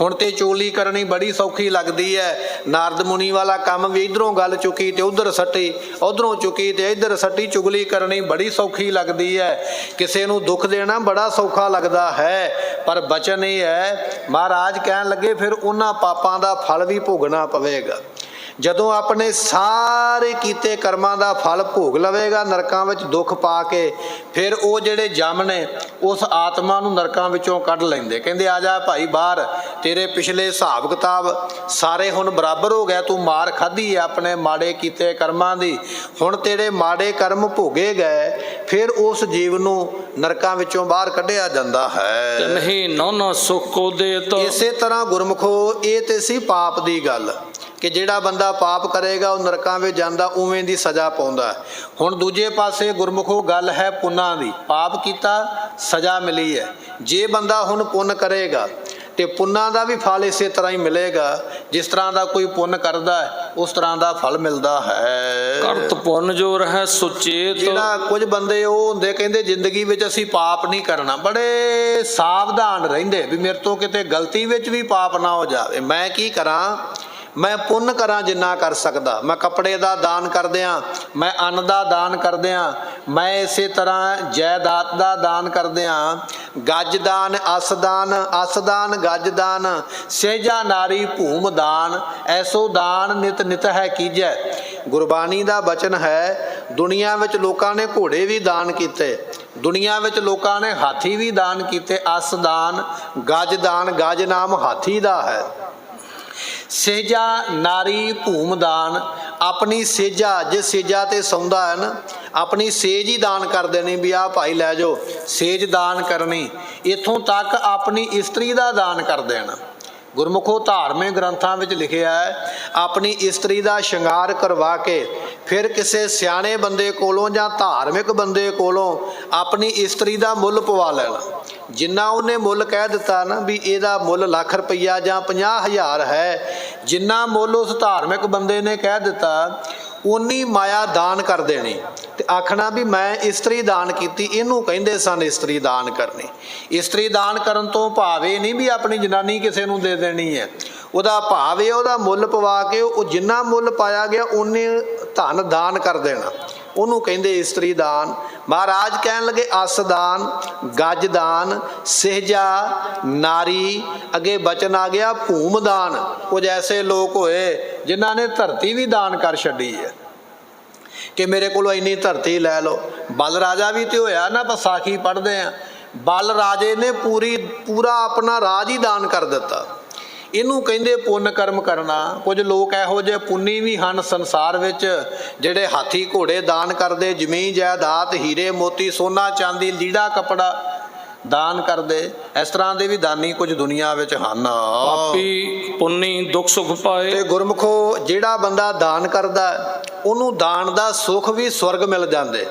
ਹੁਣ ਤੇ ਚੋਲੀ ਕਰਨੀ ਬੜੀ ਸੌਖੀ ਲੱਗਦੀ ਹੈ। ਨਾਰਦ ਮੁਨੀ ਵਾਲਾ ਕੰਮ ਵੀ ਇਧਰੋਂ ਗੱਲ ਚੁੱਕੀ ਤੇ ਉਧਰ ਸੱਟੀ, ਉਧਰੋਂ ਚੁੱਕੀ ਤੇ ਇੱਧਰ ਸੱਟੀ। ਚੁਗਲੀ ਕਰਨੀ ਬੜੀ ਸੌਖੀ ਲੱਗਦੀ ਹੈ, ਕਿਸੇ ਨੂੰ ਦੁੱਖ ਦੇਣਾ ਬੜਾ ਸੌਖਾ ਲੱਗਦਾ ਹੈ। ਪਰ ਬਚਨ ਇਹ ਹੈ, ਮਹਾਰਾਜ ਕਹਿਣ ਲੱਗੇ ਫਿਰ ਉਹਨਾਂ ਪਾਪਾਂ ਦਾ ਫਲ ਵੀ ਭੋਗਣਾ ਪਵੇਗਾ। ਜਦੋਂ ਆਪਣੇ ਸਾਰੇ ਕੀਤੇ ਕਰਮਾਂ ਦਾ ਫਲ ਭੋਗ ਲਵੇਗਾ ਨਰਕਾਂ ਵਿੱਚ ਦੁੱਖ ਪਾ ਕੇ, ਫਿਰ ਉਹ ਜਿਹੜੇ ਜਮ ਨੇ ਉਸ ਆਤਮਾ ਨੂੰ ਨਰਕਾਂ ਵਿੱਚੋਂ ਕੱਢ ਲੈਂਦੇ। ਕਹਿੰਦੇ ਆ ਜਾ ਭਾਈ ਬਾਹਰ, ਤੇਰੇ ਪਿਛਲੇ ਹਿਸਾਬ ਕਿਤਾਬ ਸਾਰੇ ਹੁਣ ਬਰਾਬਰ ਹੋ ਗਿਆ। ਤੂੰ ਮਾਰ ਖਾਧੀ ਹੈ ਆਪਣੇ ਮਾੜੇ ਕੀਤੇ ਕਰਮਾਂ ਦੀ, ਹੁਣ ਤੇਰੇ ਮਾੜੇ ਕਰਮ ਭੋਗੇ ਗਏ। ਫਿਰ ਉਸ ਜੀਵ ਨੂੰ ਨਰਕਾਂ ਵਿੱਚੋਂ ਬਾਹਰ ਕੱਢਿਆ ਜਾਂਦਾ ਹੈ। ਨਹੀਂ ਨਾ ਸੁਖ ਕੋ ਦੇ ਤੋ। ਇਸੇ ਤਰ੍ਹਾਂ ਗੁਰਮੁਖੋ ਇਹ ਤੇ ਸੀ ਪਾਪ ਦੀ ਗੱਲ ਕਿ ਜਿਹੜਾ ਬੰਦਾ ਪਾਪ ਕਰੇਗਾ ਉਹ ਨਰਕਾਂ ਵਿੱਚ ਜਾਂਦਾ, ਉਵੇਂ ਦੀ ਸਜ਼ਾ ਪਾਉਂਦਾ। ਹੁਣ ਦੂਜੇ ਪਾਸੇ ਗੁਰਮੁਖੋ ਗੱਲ ਹੈ ਪੁੰਨਾਂ ਦੀ। ਪਾਪ ਕੀਤਾ, ਸਜ਼ਾ ਮਿਲੀ ਹੈ। ਜੇ ਬੰਦਾ ਹੁਣ ਪੁੰਨ ਕਰੇਗਾ ਤੇ ਪੁੰਨਾਂ ਦਾ ਵੀ ਫਲ ਇਸੇ ਤਰ੍ਹਾਂ ਹੀ ਮਿਲੇਗਾ। ਜਿਸ ਤਰ੍ਹਾਂ ਦਾ ਕੋਈ ਪੁੰਨ ਕਰਦਾ ਹੈ ਉਸ ਤਰ੍ਹਾਂ ਦਾ ਫਲ ਮਿਲਦਾ ਹੈ। ਕਰਤ ਪੁੰਨ ਜੋ ਰਹਿ ਸੁਚੇਤ। ਜਿਹੜਾ ਕੁਝ ਬੰਦੇ ਉਹ ਹੁੰਦੇ ਕਹਿੰਦੇ ਜ਼ਿੰਦਗੀ ਵਿੱਚ ਅਸੀਂ ਪਾਪ ਨਹੀਂ ਕਰਨਾ, ਬੜੇ ਸਾਵਧਾਨ ਰਹਿੰਦੇ ਵੀ ਮੇਰੇ ਤੋਂ ਕਿਤੇ ਗਲਤੀ ਵਿੱਚ ਵੀ ਪਾਪ ਨਾ ਹੋ ਜਾਵੇ। ਮੈਂ ਕੀ ਕਰਾਂ, ਮੈਂ ਪੁੰਨ ਕਰਾਂ ਜਿੰਨਾ ਕਰ ਸਕਦਾ। ਮੈਂ ਕੱਪੜੇ ਦਾ ਦਾਨ ਕਰਦਿਆਂ, ਮੈਂ ਅੰਨ ਦਾ ਦਾਨ ਕਰਦਿਆਂ, ਮੈਂ ਇਸੇ ਤਰ੍ਹਾਂ ਜਾਇਦਾਦ ਦਾ ਦਾਨ ਕਰਦਿਆਂ, ਗੱਜ ਦਾਨ, ਅਸਦਾਨ, ਅਸਦਾਨ ਗੱਜ ਦਾਨ, ਸਹਿਜਾ ਨਾਰੀ ਭੂਮ ਦਾਨ, ਐਸੋ ਦਾਨ ਨਿਤ ਨਿਤ ਹੈ ਕੀਜੈ। ਗੁਰਬਾਣੀ ਦਾ ਬਚਨ ਹੈ, ਦੁਨੀਆ ਵਿੱਚ ਲੋਕਾਂ ਨੇ ਘੋੜੇ ਵੀ ਦਾਨ ਕੀਤੇ, ਦੁਨੀਆ ਵਿੱਚ ਲੋਕਾਂ ਨੇ ਹਾਥੀ ਵੀ ਦਾਨ ਕੀਤੇ। ਅਸਦਾਨ, ਗੱਜ ਦਾਨ, ਗੱਜ ਨਾਮ ਹਾਥੀ ਦਾ ਹੈ। ਸੇਜਾ ਨਾਰੀ ਭੂਮ ਦਾਨ, ਆਪਣੀ ਸੇਜਾ, ਜੇ ਸੇਜਾ ਤੇ ਸੌਂਦਾ ਹੈ ਨਾ, ਆਪਣੀ ਸੇਜ ਹੀ ਦਾਨ ਕਰ ਦੇਣੀ ਵੀ ਆਹ ਭਾਈ ਲੈ ਜਾਓ, ਸੇਜ ਦਾਨ ਕਰਨੀ। ਇੱਥੋਂ ਤੱਕ ਆਪਣੀ ਇਸਤਰੀ ਦਾ ਦਾਨ ਕਰ ਦੇਣਾ। ਗੁਰਮੁਖੋ ਧਾਰਮਿਕ ਗ੍ਰੰਥਾਂ ਵਿੱਚ ਲਿਖਿਆ ਹੈ, ਆਪਣੀ ਇਸਤਰੀ ਦਾ ਸ਼ਿੰਗਾਰ ਕਰਵਾ ਕੇ ਫਿਰ ਕਿਸੇ ਸਿਆਣੇ ਬੰਦੇ ਕੋਲੋਂ ਜਾਂ ਧਾਰਮਿਕ ਬੰਦੇ ਕੋਲੋਂ ਆਪਣੀ ਇਸਤਰੀ ਦਾ ਮੁੱਲ ਪਵਾ ਲੈਣਾ। ਜਿੰਨਾ ਉਹਨੇ ਮੁੱਲ ਕਹਿ ਦਿੱਤਾ ਨਾ ਵੀ ਇਹਦਾ ਮੁੱਲ ਲੱਖ ਰੁਪਈਆ ਜਾਂ 50,000 ਹੈ, ਜਿੰਨਾ ਮੁੱਲ ਉਸ ਧਾਰਮਿਕ ਬੰਦੇ ਨੇ ਕਹਿ ਦਿੱਤਾ ਉਨੀ ਮਾਇਆ ਦਾਨ ਕਰ ਦੇਣੀ ਤੇ ਆਖਣਾ ਵੀ ਮੈਂ ਇਸਤਰੀ ਦਾਨ ਕੀਤੀ। ਇਹਨੂੰ ਕਹਿੰਦੇ ਸਨ ਇਸਤਰੀ ਦਾਨ ਕਰਨੀ। ਇਸਤਰੀ ਦਾਨ ਕਰਨ ਤੋਂ ਭਾਵ ਇਹ ਨਹੀਂ ਵੀ ਆਪਣੀ ਜਨਾਨੀ ਕਿਸੇ ਨੂੰ ਦੇ ਦੇਣੀ ਹੈ। ਉਹਦਾ ਭਾਵ ਇਹ ਉਹਦਾ ਮੁੱਲ ਪਵਾ ਕੇ ਉਹ ਜਿੰਨਾ ਮੁੱਲ ਪਾਇਆ ਗਿਆ ਉਨੇ ਧਨ ਦਾਨ ਕਰ ਦੇਣਾ। ਉਹਨੂੰ ਕਹਿੰਦੇ ਇਸਤਰੀ ਦਾਨ। ਮਹਾਰਾਜ ਕਹਿਣ ਲੱਗੇ ਅਸ ਦਾਨ, ਗੱਜ ਦਾਨ, ਸਹਿਜਾ, ਨਾਰੀ, ਅੱਗੇ ਬਚਨ ਆ ਗਿਆ ਭੂਮ ਦਾਨ। ਕੁਝ ਐਸੇ ਲੋਕ ਹੋਏ ਜਿਨ੍ਹਾਂ ਨੇ ਧਰਤੀ ਵੀ ਦਾਨ ਕਰ ਛੱਡੀ ਹੈ ਕਿ ਮੇਰੇ ਕੋਲੋਂ ਇੰਨੀ ਧਰਤੀ ਲੈ ਲਓ। ਬਲ ਰਾਜਾ ਵੀ ਤੇ ਹੋਇਆ ਨਾ, ਆਪਾਂ ਸਾਖੀ ਪੜ੍ਹਦੇ ਹਾਂ, ਬਲ ਰਾਜੇ ਨੇ ਪੂਰਾ ਆਪਣਾ ਰਾਜ ਹੀ ਦਾਨ ਕਰ ਦਿੱਤਾ। ਇਹਨੂੰ ਕਹਿੰਦੇ ਪੁੰਨ ਕਰਮ ਕਰਨਾ। ਕੁਝ ਲੋਕ ਇਹੋ ਜਿਹੇ ਪੁੰਨੀ ਵੀ ਹਨ ਸੰਸਾਰ ਵਿੱਚ ਜਿਹੜੇ ਹਾਥੀ ਘੋੜੇ ਦਾਨ ਕਰਦੇ, ਜ਼ਮੀਨ ਜਾਇਦਾਦ, ਹੀਰੇ ਮੋਤੀ, ਸੋਨਾ ਚਾਂਦੀ, ਲੀੜਾ ਕੱਪੜਾ ਦਾਨ ਕਰਦੇ। ਇਸ ਤਰ੍ਹਾਂ ਦੇ ਵੀ ਦਾਨੀ ਕੁਝ ਦੁਨੀਆ ਵਿੱਚ ਹਨ। ਪਾਪੀ ਪੁੰਨੀ ਦੁੱਖ ਸੁਖ ਪਾਏ। ਤੇ ਗੁਰਮੁਖੋ ਜਿਹੜਾ ਬੰਦਾ ਦਾਨ ਕਰਦਾ ਉਹਨੂੰ ਦਾਨ ਦਾ ਸੁੱਖ ਵੀ ਸਵਰਗ ਮਿਲ ਜਾਂਦੇ।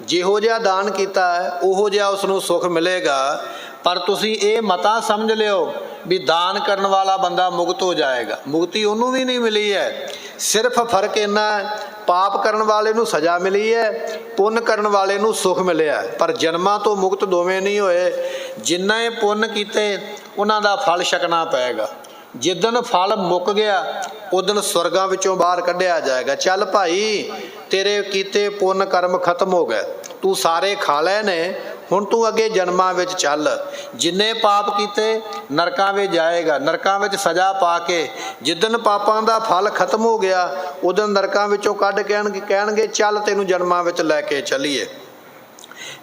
ਜਿਹੋ ਜਿਹਾ ਦਾਨ ਕੀਤਾ ਹੈ ਉਹੋ ਜਿਹਾ ਉਸ ਨੂੰ ਸੁੱਖ ਮਿਲੇਗਾ। ਪਰ ਤੁਸੀਂ ਇਹ ਮਤਾ ਸਮਝ ਲਿਓ ਵੀ ਦਾਨ ਕਰਨ ਵਾਲਾ ਬੰਦਾ ਮੁਕਤ ਹੋ ਜਾਏਗਾ। ਮੁਕਤੀ ਉਹਨੂੰ ਵੀ ਨਹੀਂ ਮਿਲੀ ਹੈ। ਸਿਰਫ ਫਰਕ ਇੰਨਾ ਹੈ, ਪਾਪ ਕਰਨ ਵਾਲੇ ਨੂੰ ਸਜ਼ਾ ਮਿਲੀ ਹੈ, ਪੁੰਨ ਕਰਨ ਵਾਲੇ ਨੂੰ ਸੁੱਖ ਮਿਲਿਆ। ਪਰ ਜਨਮਾਂ ਤੋਂ ਮੁਕਤ ਦੋਵੇਂ ਨਹੀਂ ਹੋਏ। ਜਿੰਨਾ ਇਹ ਪੁੰਨ ਕੀਤੇ ਉਹਨਾਂ ਦਾ ਫਲ ਛਕਣਾ ਪਏਗਾ। ਜਿੱਦਣ ਫਲ ਮੁੱਕ ਗਿਆ ਉਦਣ ਸਵਰਗਾਂ ਵਿੱਚੋਂ ਬਾਹਰ ਕੱਢਿਆ ਜਾਏਗਾ। ਚੱਲ ਭਾਈ ਤੇਰੇ ਕੀਤੇ ਪੁੰਨ ਕਰਮ ਖਤਮ ਹੋ ਗਏ, ਤੂੰ ਸਾਰੇ ਖਾ ਲਏ ਨੇ, ਹੁਣ ਤੂੰ ਅੱਗੇ ਜਨਮਾਂ ਵਿੱਚ ਚੱਲ। ਜਿੰਨੇ ਪਾਪ ਕੀਤੇ ਨਰਕਾਂ ਵਿੱਚ ਜਾਏਗਾ, ਨਰਕਾਂ ਵਿੱਚ ਸਜ਼ਾ ਪਾ ਕੇ ਜਿੱਦਣ ਪਾਪਾਂ ਦਾ ਫਲ ਖਤਮ ਹੋ ਗਿਆ ਉਦੋਂ ਨਰਕਾਂ ਵਿੱਚੋਂ ਕੱਢ ਕੇ ਕਹਿਣਗੇ ਚੱਲ ਤੈਨੂੰ ਜਨਮਾਂ ਵਿੱਚ ਲੈ ਕੇ ਚੱਲੀਏ।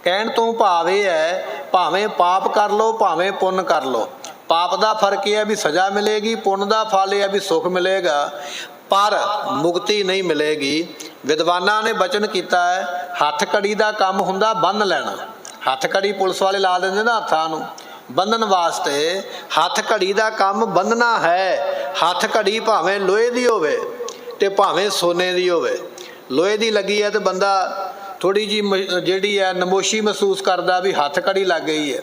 ਕਹਿਣ ਤੋਂ ਭਾਵ ਇਹ ਹੈ, ਭਾਵੇਂ ਪਾਪ ਕਰ ਲਓ ਭਾਵੇਂ ਪੁੰਨ ਕਰ ਲਓ, ਪਾਪ ਦਾ ਫਰਕ ਇਹ ਹੈ ਵੀ ਸਜ਼ਾ ਮਿਲੇਗੀ, ਪੁੰਨ ਦਾ ਫਲ ਇਹ ਹੈ ਵੀ ਸੁੱਖ ਮਿਲੇਗਾ, ਪਰ ਮੁਕਤੀ ਨਹੀਂ ਮਿਲੇਗੀ। ਵਿਦਵਾਨਾਂ ਨੇ ਬਚਨ ਕੀਤਾ ਹੈ, ਹੱਥ ਕੜੀ ਦਾ ਕੰਮ ਹੁੰਦਾ ਬੰਨ੍ਹ ਲੈਣਾ। ਹੱਥ ਕੜੀ ਪੁਲਿਸ ਵਾਲੇ ਲਾ ਦਿੰਦੇ ਨਾ ਹੱਥਾਂ ਨੂੰ ਬੰਨ੍ਹਣ ਵਾਸਤੇ। ਹੱਥ ਘੜੀ ਦਾ ਕੰਮ ਬੰਨ੍ਹਣਾ ਹੈ। ਹੱਥ ਘੜੀ ਭਾਵੇਂ ਲੋਹੇ ਦੀ ਹੋਵੇ ਤੇ ਭਾਵੇਂ ਸੋਨੇ ਦੀ ਹੋਵੇ। ਲੋਹੇ ਦੀ ਲੱਗੀ ਹੈ ਤੇ ਬੰਦਾ ਥੋੜੀ ਜੀ ਜਿਹੜੀ ਹੈ ਨਮੋਸ਼ੀ ਮਹਿਸੂਸ ਕਰਦਾ ਵੀ ਹੱਥ ਘੜੀ ਲੱਗ ਗਈ ਹੈ।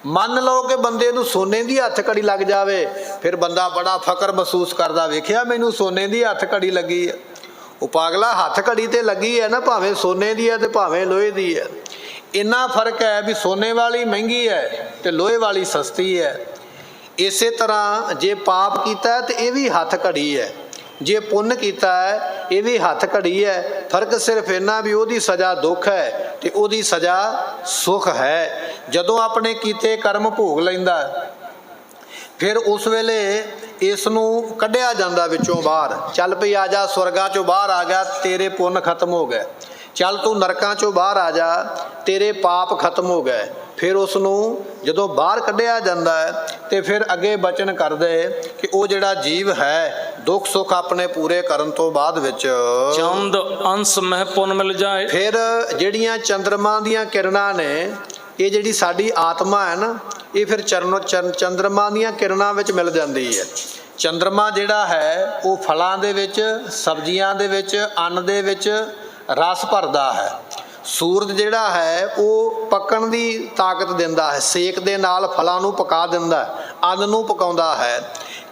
ਮੰਨ ਲਓ ਕਿ ਬੰਦੇ ਨੂੰ ਸੋਨੇ ਦੀ ਹੱਥ ਘੜੀ ਲੱਗ ਜਾਵੇ, ਫਿਰ ਬੰਦਾ ਬੜਾ ਫਕਰ ਮਹਿਸੂਸ ਕਰਦਾ, ਵੇਖਿਆ ਮੈਨੂੰ ਸੋਨੇ ਦੀ ਹੱਥ ਘੜੀ ਲੱਗੀ ਹੈ। ਉਹ ਪਾਗਲਾ, ਹੱਥ ਘੜੀ ਤੇ ਲੱਗੀ ਹੈ ਨਾ, ਭਾਵੇਂ ਸੋਨੇ ਦੀ ਹੈ ਤੇ ਭਾਵੇਂ ਲੋਹੇ ਦੀ ਹੈ। ਇੰਨਾ ਫਰਕ ਹੈ ਵੀ ਸੋਨੇ ਵਾਲੀ ਮਹਿੰਗੀ ਹੈ ਤੇ ਲੋਹੇ ਵਾਲੀ ਸਸਤੀ ਹੈ। ਇਸੇ ਤਰ੍ਹਾਂ ਜੇ ਪਾਪ ਕੀਤਾ ਤੇ ਇਹ ਵੀ ਹੱਥ ਘੜੀ ਹੈ, ਜੇ ਪੁੰਨ ਕੀਤਾ ਹੈ ਇਹ ਵੀ ਹੱਥ ਘੜੀ ਹੈ। ਫਰਕ ਸਿਰਫ ਇੰਨਾ ਵੀ ਉਹਦੀ ਸਜ਼ਾ ਦੁੱਖ ਹੈ ਤੇ ਉਹਦੀ ਸਜ਼ਾ ਸੁੱਖ ਹੈ। ਜਦੋਂ ਆਪਣੇ ਕੀਤੇ ਕਰਮ ਭੋਗ ਲੈਂਦਾ ਫਿਰ ਉਸ ਵੇਲੇ ਇਸ ਨੂੰ ਕੱਢਿਆ ਜਾਂਦਾ ਵਿੱਚੋਂ ਬਾਹਰ। ਚੱਲ ਪਈ ਆ ਜਾ, ਸਵਰਗਾਂ ਚੋਂ ਬਾਹਰ ਆ ਗਿਆ, ਤੇਰੇ ਪੁੰਨ ਖਤਮ ਹੋ ਗਏ। ਚੱਲ ਤੂੰ ਨਰਕਾਂ ਚੋਂ ਬਾਹਰ ਆ ਜਾ, ਤੇਰੇ ਪਾਪ ਖਤਮ ਹੋ ਗਏ। ਫਿਰ ਉਸ ਨੂੰ ਜਦੋਂ ਬਾਹਰ ਕੱਢਿਆ ਜਾਂਦਾ ਹੈ ਤੇ ਫਿਰ ਅੱਗੇ ਬਚਨ ਕਰਦੇ ਕਿ ਉਹ ਜਿਹੜਾ ਜੀਵ ਹੈ ਦੁੱਖ ਸੁੱਖ ਆਪਣੇ ਪੂਰੇ ਕਰਨ ਤੋਂ ਬਾਅਦ ਵਿੱਚ ਚੰਦ ਅੰਸ਼ ਮਹਿ ਪੁੰਨ ਮਿਲ ਜਾਏ। ਫਿਰ ਜਿਹੜੀਆਂ ਚੰਦਰਮਾ ਦੀਆਂ ਕਿਰਨਾਂ ਨੇ, ਇਹ ਜਿਹੜੀ ਸਾਡੀ ਆਤਮਾ ਹੈ ਨਾ, ਇਹ ਫਿਰ ਚੰਦਰਮਾ ਦੀਆਂ ਕਿਰਨਾਂ ਵਿੱਚ ਮਿਲ ਜਾਂਦੀ ਹੈ। ਚੰਦਰਮਾ ਜਿਹੜਾ ਹੈ ਉਹ ਫਲਾਂ ਦੇ ਵਿੱਚ, ਸਬਜ਼ੀਆਂ ਦੇ ਵਿੱਚ, ਅੰਨ ਦੇ ਵਿੱਚ ਰਸ ਭਰਦਾ ਹੈ। ਸੂਰਜ ਜਿਹੜਾ ਹੈ ਉਹ ਪੱਕਣ ਦੀ ਤਾਕਤ ਦਿੰਦਾ ਹੈ, ਸੇਕ ਦੇ ਨਾਲ ਫਲਾਂ ਨੂੰ ਪਕਾ ਦਿੰਦਾ, ਅੰਨ ਨੂੰ ਪਕਾਉਂਦਾ ਹੈ।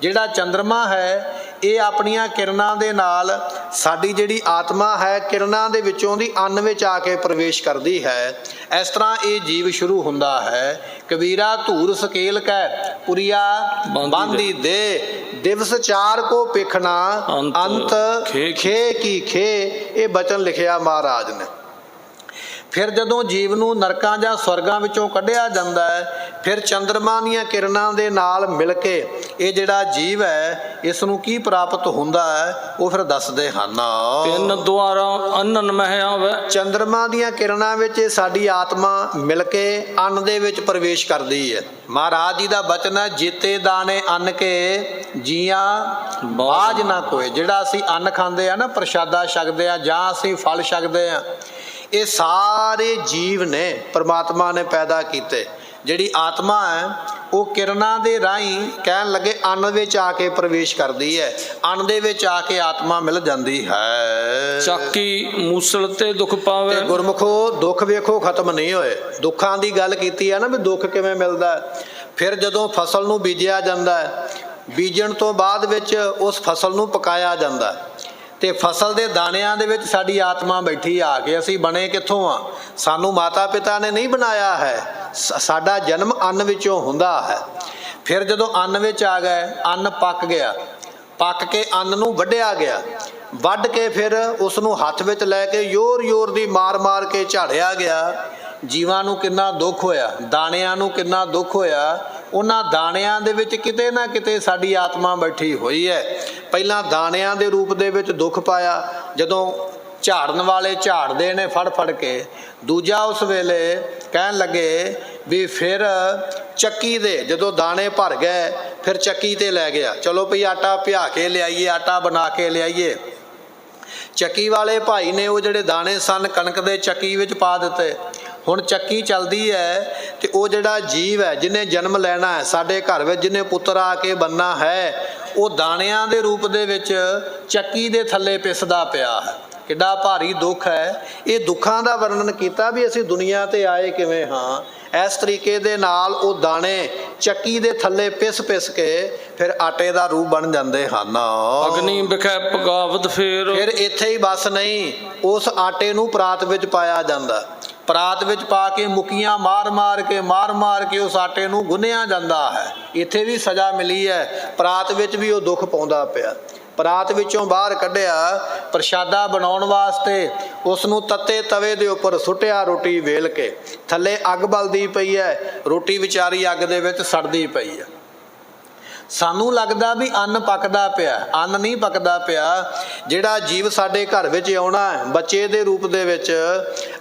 ਜਿਹੜਾ ਚੰਦਰਮਾ ਹੈ ਇਹ ਆਪਣੀਆਂ ਕਿਰਨਾਂ ਦੇ ਨਾਲ ਸਾਡੀ ਜਿਹੜੀ ਆਤਮਾ ਹੈ ਕਿਰਨਾਂ ਦੇ ਵਿੱਚੋਂ ਦੀ ਅੰਨ ਵਿੱਚ ਆ ਕੇ ਪ੍ਰਵੇਸ਼ ਕਰਦੀ ਹੈ। ਇਸ ਤਰ੍ਹਾਂ ਇਹ ਜੀਵ ਸ਼ੁਰੂ ਹੁੰਦਾ ਹੈ। ਕਬੀਰਾ ਧੂਰ ਸਕੇਲ ਕੈ ਪੁਰੀਆ ਬਾਂਦੀ ਦੇ, ਦਿਵਸ ਚਾਰ ਕੋ ਪੇਖਣਾ ਅੰਤ ਖੇ ਕੀ ਖੇ। ਇਹ ਬਚਨ ਲਿਖਿਆ ਮਹਾਰਾਜ ਨੇ। ਫਿਰ ਜਦੋਂ ਜੀਵ ਨੂੰ ਨਰਕਾਂ ਜਾਂ ਸਵਰਗਾਂ ਵਿੱਚੋਂ ਕੱਢਿਆ ਜਾਂਦਾ ਹੈ, ਫਿਰ ਚੰਦਰਮਾ ਦੀਆਂ ਕਿਰਨਾਂ ਦੇ ਨਾਲ ਮਿਲ ਕੇ ਇਹ ਜਿਹੜਾ ਜੀਵ ਹੈ ਇਸ ਨੂੰ ਕੀ ਪ੍ਰਾਪਤ ਹੁੰਦਾ ਹੈ ਉਹ ਫਿਰ ਦੱਸਦੇ ਹਨ। ਤਿੰਨ ਦੁਆਰਾ ਅੰਨਨ ਮਹਿ ਆਵੇ। ਚੰਦਰਮਾ ਦੀਆਂ ਕਿਰਨਾਂ ਵਿੱਚ ਸਾਡੀ ਆਤਮਾ ਮਿਲ ਕੇ ਅੰਨ ਦੇ ਵਿੱਚ ਪ੍ਰਵੇਸ਼ ਕਰਦੀ ਹੈ। ਮਹਾਰਾਜ ਜੀ ਦਾ ਬਚਨ ਹੈ, ਜੀਤੇ ਦਾਣੇ ਅੰਨ ਕੇ ਜੀਆਂ ਬਾਝ ਨਾ ਕੋਏ। ਜਿਹੜਾ ਅਸੀਂ ਅੰਨ ਖਾਂਦੇ ਆ ਨਾ, ਪ੍ਰਸ਼ਾਦਾ ਛਕਦੇ ਆ ਜਾਂ ਅਸੀਂ ਫਲ ਛਕਦੇ ਆ, ਇਹ ਸਾਰੇ ਜੀਵ ਨੇ ਪਰਮਾਤਮਾ ਨੇ ਪੈਦਾ ਕੀਤੇ। ਜਿਹੜੀ ਆਤਮਾ ਹੈ ਉਹ ਕਿਰਨਾਂ ਦੇ ਰਾਹੀਂ ਕਹਿਣ ਲੱਗੇ ਅੰਨ ਵਿੱਚ ਆ ਕੇ ਪ੍ਰਵੇਸ਼ ਕਰਦੀ ਹੈ। ਅੰਨ ਦੇ ਵਿੱਚ ਆ ਕੇ ਆਤਮਾ ਮਿਲ ਜਾਂਦੀ ਹੈ। ਚਾਕੀ ਮੂਸਲ ਤੇ ਦੁੱਖ ਪਾਵੇ। ਤੇ ਗੁਰਮੁਖੋ ਦੁੱਖ ਵੇਖੋ ਖਤਮ ਨਹੀਂ ਹੋਏ। ਦੁੱਖਾਂ ਦੀ ਗੱਲ ਕੀਤੀ ਹੈ ਨਾ ਵੀ ਦੁੱਖ ਕਿਵੇਂ ਮਿਲਦਾ। ਫਿਰ ਜਦੋਂ ਫਸਲ ਨੂੰ ਬੀਜਿਆ ਜਾਂਦਾ ਹੈ, ਬੀਜਣ ਤੋਂ ਬਾਅਦ ਵਿੱਚ ਉਸ ਫਸਲ ਨੂੰ ਪਕਾਇਆ ਜਾਂਦਾ ਤੇ ਫਸਲ ਦੇ ਦਾਣਿਆਂ ਦੇ ਵਿੱਚ ਸਾਡੀ ਆਤਮਾ ਬੈਠੀ ਆ ਕੇ। ਅਸੀਂ ਬਣੇ ਕਿੱਥੋਂ ਆ? ਸਾਨੂੰ ਮਾਤਾ ਪਿਤਾ ਨੇ ਨਹੀਂ ਬਣਾਇਆ ਹੈ। ਸਾਡਾ ਜਨਮ ਅੰਨ ਵਿੱਚੋਂ ਹੁੰਦਾ ਹੈ। ਫਿਰ ਜਦੋਂ ਅੰਨ ਵਿੱਚ ਆ ਗਏ, ਅੰਨ ਪੱਕ ਗਿਆ, ਪੱਕ ਕੇ ਅੰਨ ਨੂੰ ਵੱਢਿਆ ਗਿਆ। ਵੱਢ ਕੇ ਫਿਰ ਉਸ ਨੂੰ ਹੱਥ ਵਿੱਚ ਲੈ ਕੇ ਜ਼ੋਰ ਦੀ ਮਾਰ ਕੇ ਝਾੜਿਆ ਗਿਆ। ਜੀਵਾਂ ਨੂੰ ਕਿੰਨਾ ਦੁੱਖ ਹੋਇਆ, ਦਾਣਿਆਂ ਨੂੰ ਕਿੰਨਾ ਦੁੱਖ ਹੋਇਆ। ਉਹਨਾਂ ਦਾਣਿਆਂ ਦੇ ਵਿੱਚ ਕਿਤੇ ਨਾ ਕਿਤੇ ਸਾਡੀ ਆਤਮਾ ਬੈਠੀ ਹੋਈ ਹੈ। ਪਹਿਲਾਂ ਦਾਣਿਆਂ ਦੇ ਰੂਪ ਦੇ ਵਿੱਚ ਦੁੱਖ ਪਾਇਆ, ਜਦੋਂ ਝਾੜਨ ਵਾਲੇ ਝਾੜਦੇ ਨੇ ਫੜ ਕੇ। ਦੂਜਾ ਉਸ ਵੇਲੇ ਕਹਿਣ ਲੱਗੇ ਵੀ ਫਿਰ ਚੱਕੀ ਦੇ ਜਦੋਂ ਦਾਣੇ ਭਰ ਗਏ ਫਿਰ ਚੱਕੀ ਤੇ ਲੈ ਗਿਆ, ਚਲੋ ਭਈ ਆਟਾ ਪਿਹਾ ਕੇ ਲਿਆਈਏ, ਆਟਾ ਬਣਾ ਕੇ ਲਿਆਈਏ। ਚੱਕੀ ਵਾਲੇ ਭਾਈ ਨੇ ਉਹ ਜਿਹੜੇ ਦਾਣੇ ਸਨ ਕਣਕ ਦੇ ਚੱਕੀ ਵਿੱਚ ਪਾ ਦਿੱਤੇ। ਹੁਣ ਚੱਕੀ ਚੱਲਦੀ ਹੈ ਤੇ ਉਹ ਜਿਹੜਾ ਜੀਵ ਹੈ ਜਿਹਨੇ ਜਨਮ ਲੈਣਾ ਹੈ ਸਾਡੇ ਘਰ ਵਿੱਚ, ਜਿਹਨੇ ਪੁੱਤਰ ਆ ਕੇ ਬਣਨਾ ਹੈ, ਉਹ ਦਾਣਿਆਂ ਦੇ ਰੂਪ ਦੇ ਵਿੱਚ ਚੱਕੀ ਦੇ ਥੱਲੇ ਪਿਸਦਾ ਪਿਆ ਹੈ। ਕਿੱਡਾ ਭਾਰੀ ਦੁੱਖ ਹੈ। ਇਹ ਦੁੱਖਾਂ ਦਾ ਵਰਣਨ ਕੀਤਾ ਵੀ ਅਸੀਂ ਦੁਨੀਆ ਤੇ ਆਏ ਕਿਵੇਂ ਹਾਂ। ਇਸ ਤਰੀਕੇ ਦੇ ਨਾਲ ਉਹ ਦਾਣੇ ਚੱਕੀ ਦੇ ਥੱਲੇ ਪਿਸ ਕੇ ਫਿਰ ਆਟੇ ਦਾ ਰੂਪ ਬਣ ਜਾਂਦੇ ਹਨ। ਅਗਨੀ ਵਿਖੇ ਪਗਾਵਤ ਫਿਰ ਇੱਥੇ ਹੀ ਬਸ ਨਹੀਂ, ਉਸ ਆਟੇ ਨੂੰ ਪਰਾਤ ਵਿੱਚ ਪਾਇਆ ਜਾਂਦਾ। ਪਰਾਤ ਵਿੱਚ ਪਾ ਕੇ ਮੁੱਕੀਆਂ ਮਾਰ ਕੇ ਉਸ ਆਟੇ ਨੂੰ ਗੁੰਨਿਆ ਜਾਂਦਾ ਹੈ। ਇੱਥੇ ਵੀ ਸਜ਼ਾ ਮਿਲੀ ਹੈ, ਪਰਾਤ ਵਿੱਚ ਵੀ ਉਹ ਦੁੱਖ ਪਾਉਂਦਾ ਪਿਆ। ਪਰਾਤ ਵਿੱਚੋਂ ਬਾਹਰ ਕੱਢਿਆ, ਪ੍ਰਸ਼ਾਦਾ ਬਣਾਉਣ ਵਾਸਤੇ ਉਸ ਨੂੰ ਤੱਤੇ ਤਵੇ ਦੇ ਉੱਪਰ ਸੁੱਟਿਆ, ਰੋਟੀ ਵੇਲ ਕੇ। ਥੱਲੇ ਅੱਗ ਬਲਦੀ ਪਈ ਹੈ, ਰੋਟੀ ਵਿਚਾਰੀ ਅੱਗ ਦੇ ਵਿੱਚ ਸੜਦੀ ਪਈ ਹੈ। ਸਾਨੂੰ ਲੱਗਦਾ ਵੀ ਅੰਨ ਪੱਕਦਾ ਪਿਆ, ਅੰਨ ਨਹੀਂ ਪੱਕਦਾ ਪਿਆ। ਜਿਹੜਾ ਜੀਵ ਸਾਡੇ ਘਰ ਵਿੱਚ ਆਉਣਾ ਹੈ ਬੱਚੇ ਦੇ ਰੂਪ ਦੇ ਵਿੱਚ,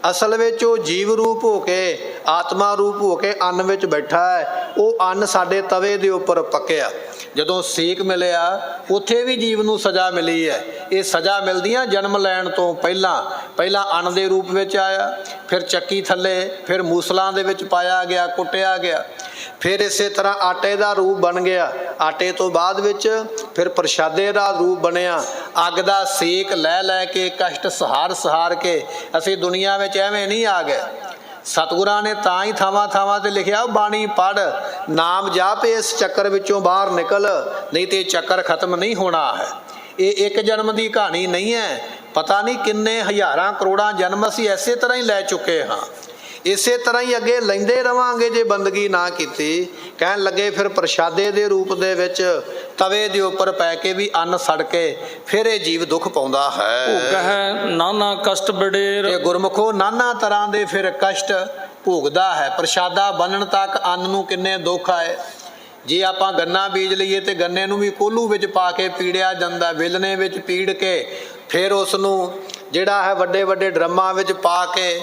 ਅਸਲ ਵਿੱਚ ਉਹ ਜੀਵ ਰੂਪ ਹੋ ਕੇ, ਆਤਮਾ ਰੂਪ ਹੋ ਕੇ ਅੰਨ ਵਿੱਚ ਬੈਠਾ ਹੈ। ਉਹ ਅੰਨ ਸਾਡੇ ਤਵੇ ਦੇ ਉੱਪਰ ਪੱਕਿਆ। ਜਦੋਂ ਸੇਕ ਮਿਲਿਆ ਉੱਥੇ ਵੀ ਜੀਵ ਨੂੰ ਸਜ਼ਾ ਮਿਲੀ ਹੈ। ਇਹ ਸਜ਼ਾ ਮਿਲਦੀਆਂ ਜਨਮ ਲੈਣ ਤੋਂ ਪਹਿਲਾਂ ਅੰਨ ਦੇ ਰੂਪ ਵਿੱਚ ਆਇਆ, ਫਿਰ ਚੱਕੀ ਥੱਲੇ, ਫਿਰ ਮੂਸਲਾਂ ਦੇ ਵਿੱਚ ਪਾਇਆ ਗਿਆ, ਕੁੱਟਿਆ ਗਿਆ, ਫਿਰ ਇਸੇ ਤਰ੍ਹਾਂ ਆਟੇ ਦਾ ਰੂਪ ਬਣ ਗਿਆ। ਆਟੇ ਤੋਂ ਬਾਅਦ ਵਿੱਚ ਫਿਰ ਪ੍ਰਸ਼ਾਦੇ ਦਾ ਰੂਪ ਬਣਿਆ। ਅੱਗ ਦਾ ਸੇਕ ਲੈ ਕੇ, ਕਸ਼ਟ ਸਹਾਰ ਕੇ ਅਸੀਂ ਦੁਨੀਆ ਵਿੱਚ ਐਵੇਂ ਨਹੀਂ ਆ ਗਏ। ਸਤਿਗੁਰਾਂ ਨੇ ਤਾਂ ਹੀ ਥਾਵਾਂ ਤੇ ਲਿਖਿਆ, ਬਾਣੀ ਪੜ੍ਹ, ਨਾਮ ਜਪ, ਇਸ ਚੱਕਰ ਵਿੱਚੋਂ ਬਾਹਰ ਨਿਕਲ, ਨਹੀਂ ਤੇ ਚੱਕਰ ਖਤਮ ਨਹੀਂ ਹੋਣਾ ਹੈ। ਇਹ ਇੱਕ ਜਨਮ ਦੀ ਕਹਾਣੀ ਨਹੀਂ ਹੈ। ਪਤਾ ਨਹੀਂ ਕਿੰਨੇ ਹਜ਼ਾਰਾਂ ਕਰੋੜਾਂ ਜਨਮ ਅਸੀਂ ਐਸੇ ਤਰ੍ਹਾਂ ਹੀ ਲੈ ਚੁੱਕੇ ਹਾਂ। ਇਸੇ ਤਰ੍ਹਾਂ ਹੀ ਅੱਗੇ ਲੈਂਦੇ ਰਵਾਂਗੇ ਜੇ ਬੰਦਗੀ ਨਾ ਕੀਤੀ। ਕਹਿਣ ਲੱਗੇ ਫਿਰ ਪ੍ਰਸ਼ਾਦੇ ਦੇ ਰੂਪ ਦੇ ਵਿੱਚ ਤਵੇ ਦੇ ਉੱਪਰ ਪੈ ਕੇ ਵੀ ਅੰਨ ਸੜ ਕੇ ਫਿਰ ਇਹ ਜੀਵ ਦੁੱਖ ਪਾਉਂਦਾ ਹੈ। ਭੋਗ ਹੈ ਨਾਨਾ ਕਸ਼ਟ ਬਡੇਰ। ਇਹ ਗੁਰਮੁਖੋ ਨਾਨਾ ਤਰ੍ਹਾਂ ਦੇ ਫਿਰ ਕਸ਼ਟ ਭੋਗਦਾ ਹੈ। ਪ੍ਰਸ਼ਾਦਾ ਬਣਨ ਤੱਕ ਅੰਨ ਨੂੰ ਕਿੰਨੇ ਦੁੱਖ ਆਏ। ਜੇ ਆਪਾਂ ਗੰਨਾ ਬੀਜ ਲਈਏ ਤੇ ਗੰਨੇ ਨੂੰ ਵੀ ਕੋਲੂ ਵਿੱਚ ਪਾ ਕੇ ਪੀੜਿਆ ਜਾਂਦਾ, ਵੇਲਣੇ ਵਿੱਚ ਪੀੜ ਕੇ ਫਿਰ ਉਸ ਨੂੰ ਜਿਹੜਾ ਹੈ ਵੱਡੇ ਡਰਮਾਂ ਵਿੱਚ ਪਾ ਕੇ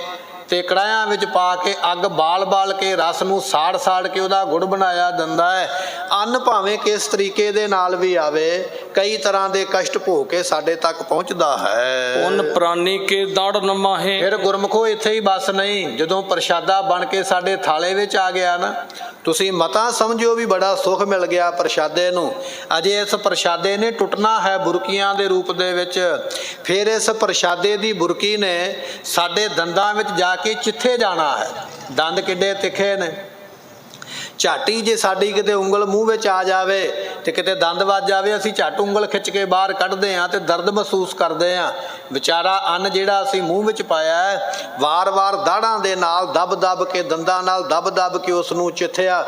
ਤੇ ਕੜਾਹਿਆਂ ਵਿੱਚ ਪਾ ਕੇ ਅੱਗ ਬਾਲ ਕੇ ਰਸ ਨੂੰ ਸਾੜ ਕੇ ਉਹਦਾ ਗੁੜ ਬਣਾਇਆ ਜਾਂਦਾ ਹੈ। ਅੰਨ ਭਾਵੇਂ ਕਿਸ ਤਰੀਕੇ ਦੇ ਨਾਲ ਵੀ ਆਵੇ, ਕਈ ਤਰ੍ਹਾਂ ਦੇ ਕਸ਼ਟ ਭੋਗ ਕੇ ਸਾਡੇ ਤੱਕ ਪਹੁੰਚਦਾ ਹੈ। ਉਨ ਪ੍ਰਾਨੀ ਕੇ ਦੜ ਨਮਾਹੇ। ਫਿਰ ਗੁਰਮੁਖੋ ਇੱਥੇ ਹੀ ਬਸ ਨਹੀਂ, ਜਦੋਂ ਪ੍ਰਸ਼ਾਦਾ ਬਣ ਕੇ ਸਾਡੇ ਥਾਲੇ ਵਿੱਚ ਆ ਗਿਆ ਨਾ, ਤੁਸੀਂ ਮਤਾ ਸਮਝੋ ਵੀ ਬੜਾ ਸੁੱਖ ਮਿਲ ਗਿਆ ਪ੍ਰਸ਼ਾਦੇ ਨੂੰ। ਅਜੇ ਇਸ ਪ੍ਰਸ਼ਾਦੇ ਨੇ ਟੁੱਟਣਾ ਹੈ ਬੁਰਕੀਆਂ ਦੇ ਰੂਪ ਦੇ ਵਿੱਚ। ਫਿਰ ਇਸ ਪ੍ਰਸ਼ਾਦੇ ਦੀ ਬੁਰਕੀ ਨੇ ਸਾਡੇ ਦੰਦਾਂ ਵਿੱਚ ਜਾ ਕੇ ਚਿੱਥੇ ਜਾਣਾ ਹੈ। ਦੰਦ ਕਿੱਡੇ ਤਿੱਖੇ ਨੇ, ਝਾਟੀ ਜੇ ਸਾਡੀ ਕਿਤੇ ਉਂਗਲ ਮੂੰਹ ਵਿੱਚ ਆ ਜਾਵੇ ਤੇ ਕਿਤੇ ਦੰਦ ਵੱਜ ਜਾਵੇ, ਅਸੀਂ ਝੱਟ ਉਂਗਲ ਖਿੱਚ ਕੇ ਬਾਹਰ ਕੱਢਦੇ ਹਾਂ ਤੇ ਦਰਦ ਮਹਿਸੂਸ ਕਰਦੇ ਹਾਂ। ਵਿਚਾਰਾ ਅੰਨ ਜਿਹੜਾ ਅਸੀਂ ਮੂੰਹ ਵਿੱਚ ਪਾਇਆ ਹੈ, ਵਾਰ ਦਾੜਾਂ ਦੇ ਨਾਲ ਦਬ ਕੇ, ਦੰਦਾਂ ਨਾਲ ਦਬ ਕੇ ਉਸ ਨੂੰ ਚਿੱਥਿਆ।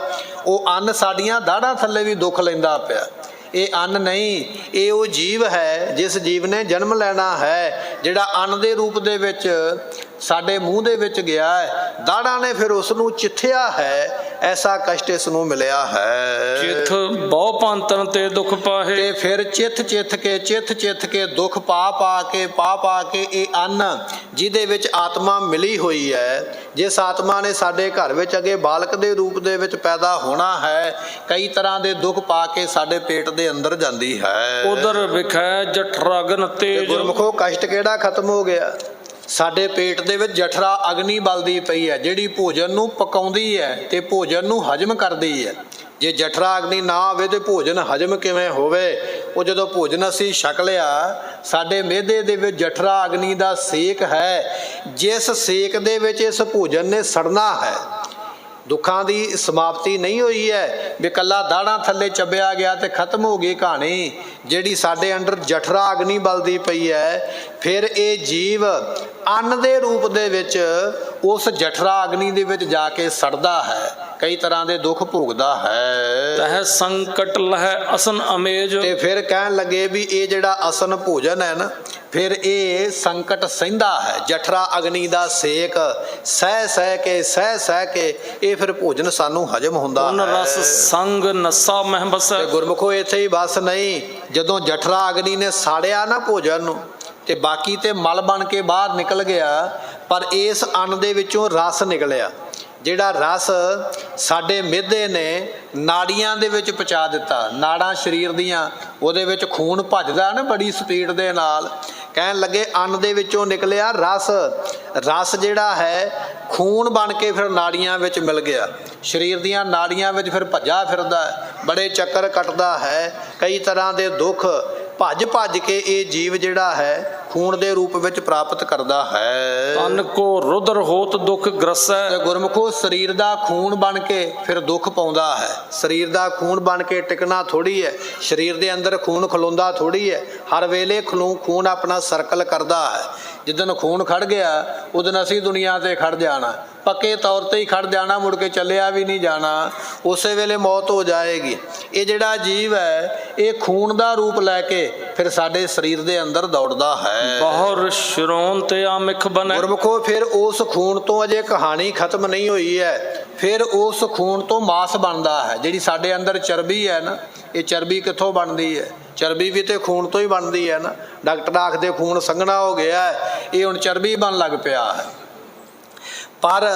ਉਹ ਅੰਨ ਸਾਡੀਆਂ ਦਾੜਾਂ ਥੱਲੇ ਵੀ ਦੁੱਖ ਲੈਂਦਾ ਪਿਆ। ਇਹ ਅੰਨ ਨਹੀਂ, ਇਹ ਉਹ ਜੀਵ ਹੈ ਜਿਸ ਜੀਵ ਨੇ ਜਨਮ ਲੈਣਾ ਹੈ, ਜਿਹੜਾ ਅੰਨ ਦੇ ਰੂਪ ਦੇ ਵਿੱਚ ਸਾਡੇ ਮੂੰਹ ਦੇ ਵਿੱਚ ਗਿਆ ਹੈ। ਦਾੜਾਂ ਨੇ ਫਿਰ ਉਸ ਨੂੰ ਚਿੱਥਿਆ ਹੈ। ਐਸਾ ਕਸ਼ਟ ਇਸ ਨੂੰ ਮਿਲਿਆ ਹੈ। ਚਿੱਥ ਬਹੁ ਪੰਤਨ ਤੇ ਦੁੱਖ ਪਾਹੇ। ਤੇ ਫਿਰ ਚਿੱਥ ਕੇ ਦੁੱਖ ਪਾ ਕੇ ਇਹ ਅੰਨ ਜਿਹਦੇ ਵਿੱਚ ਆਤਮਾ ਮਿਲੀ ਹੋਈ ਹੈ, ਜਿਸ ਆਤਮਾ ਨੇ ਸਾਡੇ ਘਰ ਵਿੱਚ ਅੱਗੇ ਬਾਲਕ ਦੇ ਰੂਪ ਦੇ ਵਿੱਚ ਪੈਦਾ ਹੋਣਾ ਹੈ, ਕਈ ਤਰ੍ਹਾਂ ਦੇ ਦੁੱਖ ਪਾ ਕੇ ਸਾਡੇ ਪੇਟ ਦੇ ਅੰਦਰ ਜਾਂਦੀ ਹੈ। ਉਦਰ ਵਿਖੈ ਜਠਰਗਨ ਤੇਜ। ਗੁਰਮੁਖੋ ਕਸ਼ਟ ਕਿਹੜਾ ਖਤਮ ਹੋ ਗਿਆ। ਸਾਡੇ ਪੇਟ ਦੇ ਵਿੱਚ ਜਠਰਾ ਅਗਨੀ ਬਲਦੀ ਪਈ ਹੈ, ਜਿਹੜੀ ਭੋਜਨ ਨੂੰ ਪਕਾਉਂਦੀ ਹੈ ਤੇ ਭੋਜਨ ਨੂੰ ਹਜਮ ਕਰਦੀ ਹੈ। ਜੇ ਜਠਰਾ ਅਗਨੀ ਨਾ ਹੋਵੇ ਤੇ ਭੋਜਨ ਹਜਮ ਕਿਵੇਂ ਹੋਵੇ। ਉਹ ਜਦੋਂ ਭੋਜਨ ਅਸੀਂ ਛਕ ਲਿਆ, ਸਾਡੇ ਮਿਹਦੇ ਦੇ ਵਿੱਚ ਜਠਰਾ ਅਗਨੀ ਦਾ ਸੇਕ ਹੈ, ਜਿਸ ਸੇਕ ਦੇ ਵਿੱਚ ਇਸ ਭੋਜਨ ਨੇ ਸੜਨਾ ਹੈ। ਦੁੱਖਾਂ ਦੀ ਸਮਾਪਤੀ ਨਹੀਂ ਹੋਈ ਹੈ ਵੀ ਇਕੱਲਾ ਦਾੜਾਂ ਥੱਲੇ ਚੱਬਿਆ ਗਿਆ ਤੇ ਖਤਮ ਹੋ ਗਈ ਕਹਾਣੀ। ਜਿਹੜੀ ਸਾਡੇ ਅੰਦਰ ਜਠਰਾ ਅਗਨੀ ਬਲਦੀ ਪਈ ਹੈ, ਫਿਰ ਇਹ ਜੀਵ ਅੰਨ ਦੇ ਰੂਪ ਦੇ ਵਿੱਚ ਉਸ ਜਠਰਾ ਅਗਨੀ ਦੇ ਵਿੱਚ ਜਾ ਕੇ ਸੜਦਾ ਹੈ। ਕਈ ਤਰ੍ਹਾਂ ਦੇ ਦੁੱਖ ਭੋਗਦਾ ਹੈ। ਤਹ ਸੰਕਟ ਲਹਿ ਅਸਨ ਅਮੇਜ। ਤੇ ਫਿਰ ਕਹਿਣ ਲੱਗੇ ਵੀ ਇਹ ਜਿਹੜਾ ਅਸਨ ਭੋਜਨ ਹੈ ਨਾ, ਫਿਰ ਇਹ ਸੰਕਟ ਸਹਿੰਦਾ ਹੈ। ਜਠਰਾ ਅਗਨੀ ਦਾ ਸੇਕ ਸਹਿ ਸਹਿ ਕੇ ਇਹ ਫਿਰ ਭੋਜਨ ਸਾਨੂੰ ਹਜਮ ਹੁੰਦਾ ਉਨ ਰਸ ਹੈ। ਸੰਗ ਨਸਾ ਮਹਿ ਬਸੈ। ਤੇ ਗੁਰਮੁਖੋ ਇੱਥੇ ਹੀ ਬਸ ਨਹੀਂ, ਜਦੋਂ ਜਠਰਾ ਅਗਨੀ ਨੇ ਸਾੜਿਆ ਨਾ ਭੋਜਨ ਨੂੰ ਤੇ ਬਾਕੀ ਤੇ ਮਲ ਬਣ ਕੇ ਬਾਹਰ ਨਿਕਲ ਗਿਆ, ਪਰ ਇਸ ਅੰਨ ਦੇ ਵਿੱਚੋਂ ਰਸ ਨਿਕਲਿਆ। ਜਿਹੜਾ ਰਸ ਸਾਡੇ ਮਿਹਦੇ ਨੇ ਨਾੜੀਆਂ ਦੇ ਵਿੱਚ ਪਹੁੰਚਾ ਦਿੱਤਾ, ਨਾੜਾਂ ਸਰੀਰ ਦੀਆਂ, ਉਹਦੇ ਵਿੱਚ ਖੂਨ ਭੱਜਦਾ ਨਾ ਬੜੀ ਸਪੀਡ ਦੇ ਨਾਲ। ਕਹਿਣ ਲੱਗੇ ਅੰਨ ਦੇ ਵਿੱਚੋਂ ਨਿਕਲਿਆ ਰਸ, ਰਸ ਜਿਹੜਾ ਹੈ ਖੂਨ ਬਣ ਕੇ ਫਿਰ ਨਾੜੀਆਂ ਵਿੱਚ ਮਿਲ ਗਿਆ, ਸਰੀਰ ਦੀਆਂ ਨਾੜੀਆਂ ਵਿੱਚ ਫਿਰ ਭੱਜਾ ਫਿਰਦਾ, ਬੜੇ ਚੱਕਰ ਕੱਟਦਾ ਹੈ, ਕਈ ਤਰ੍ਹਾਂ ਦੇ ਦੁੱਖ ਭੱਜ ਕੇ ਇਹ ਜੀਵ ਜਿਹੜਾ ਹੈ ਖੂਨ ਦੇ ਰੂਪ ਵਿੱਚ ਪ੍ਰਾਪਤ ਕਰਦਾ ਹੈ। ਤਨ ਕੋ ਰੁਦਰ ਹੋਤ ਦੁਖ ਗ੍ਰਸੈ। ਤੇ ਗੁਰਮੁਖੋ ਸਰੀਰ ਦਾ ਖੂਨ ਬਣ ਕੇ ਫਿਰ ਦੁੱਖ ਪਾਉਂਦਾ ਹੈ। ਸਰੀਰ ਦਾ ਖੂਨ ਬਣ ਕੇ ਟਿਕਣਾ ਥੋੜੀ ਹੈ, ਸਰੀਰ ਦੇ ਅੰਦਰ ਖੂਨ ਖਲੋਂਦਾ ਥੋੜੀ ਹੈ, ਹਰ ਵੇਲੇ ਖੂਨ ਆਪਣਾ ਸਰਕਲ ਕਰਦਾ ਹੈ। ਜਿੱਦਣ ਖੂਨ ਖੜ ਗਿਆ ਉਦਣ ਅਸੀਂ ਦੁਨੀਆ ਤੇ ਖੜ ਜਾਣਾ, ਪੱਕੇ ਤੌਰ ਤੇ ਹੀ ਖੜ ਜਾਣਾ, ਮੁੜ ਕੇ ਚੱਲਿਆ ਵੀ ਨਹੀਂ ਜਾਣਾ, ਉਸੇ ਵੇਲੇ ਮੌਤ ਹੋ ਜਾਏਗੀ। ਇਹ ਜਿਹੜਾ ਜੀਵ ਹੈ ਇਹ ਖੂਨ ਦਾ ਰੂਪ ਲੈ ਕੇ ਫਿਰ ਸਾਡੇ ਸਰੀਰ ਦੇ ਅੰਦਰ ਦੌੜਦਾ ਹੈ। ਬਹੁਰ ਸ਼ਰੋਨ ਤੇ ਆਮਿਖ ਬਨੈ। ਗੁਰਮੁਖੋ ਫਿਰ ਉਸ ਖੂਨ ਤੋਂ ਅਜੇ ਕਹਾਣੀ ਖਤਮ ਨਹੀਂ ਹੋਈ ਹੈ, ਫਿਰ ਉਸ ਖੂਨ ਤੋਂ ਮਾਸ ਬਣਦਾ ਹੈ। ਜਿਹੜੀ ਸਾਡੇ ਅੰਦਰ ਚਰਬੀ ਹੈ ਨਾ, ਇਹ ਚਰਬੀ ਕਿੱਥੋਂ ਬਣਦੀ ਹੈ? ਚਰਬੀ ਵੀ ਤੇ ਖੂਨ ਤੋਂ ਹੀ ਬਣਦੀ ਹੈ ਨਾ। ਡਾਕਟਰ ਆਖਦੇ ਖੂਨ ਸੰਘਣਾ ਹੋ ਗਿਆ, ਇਹ ਹੁਣ ਚਰਬੀ ਬਣ ਲੱਗ ਪਿਆ ਹੈ। ਪਰ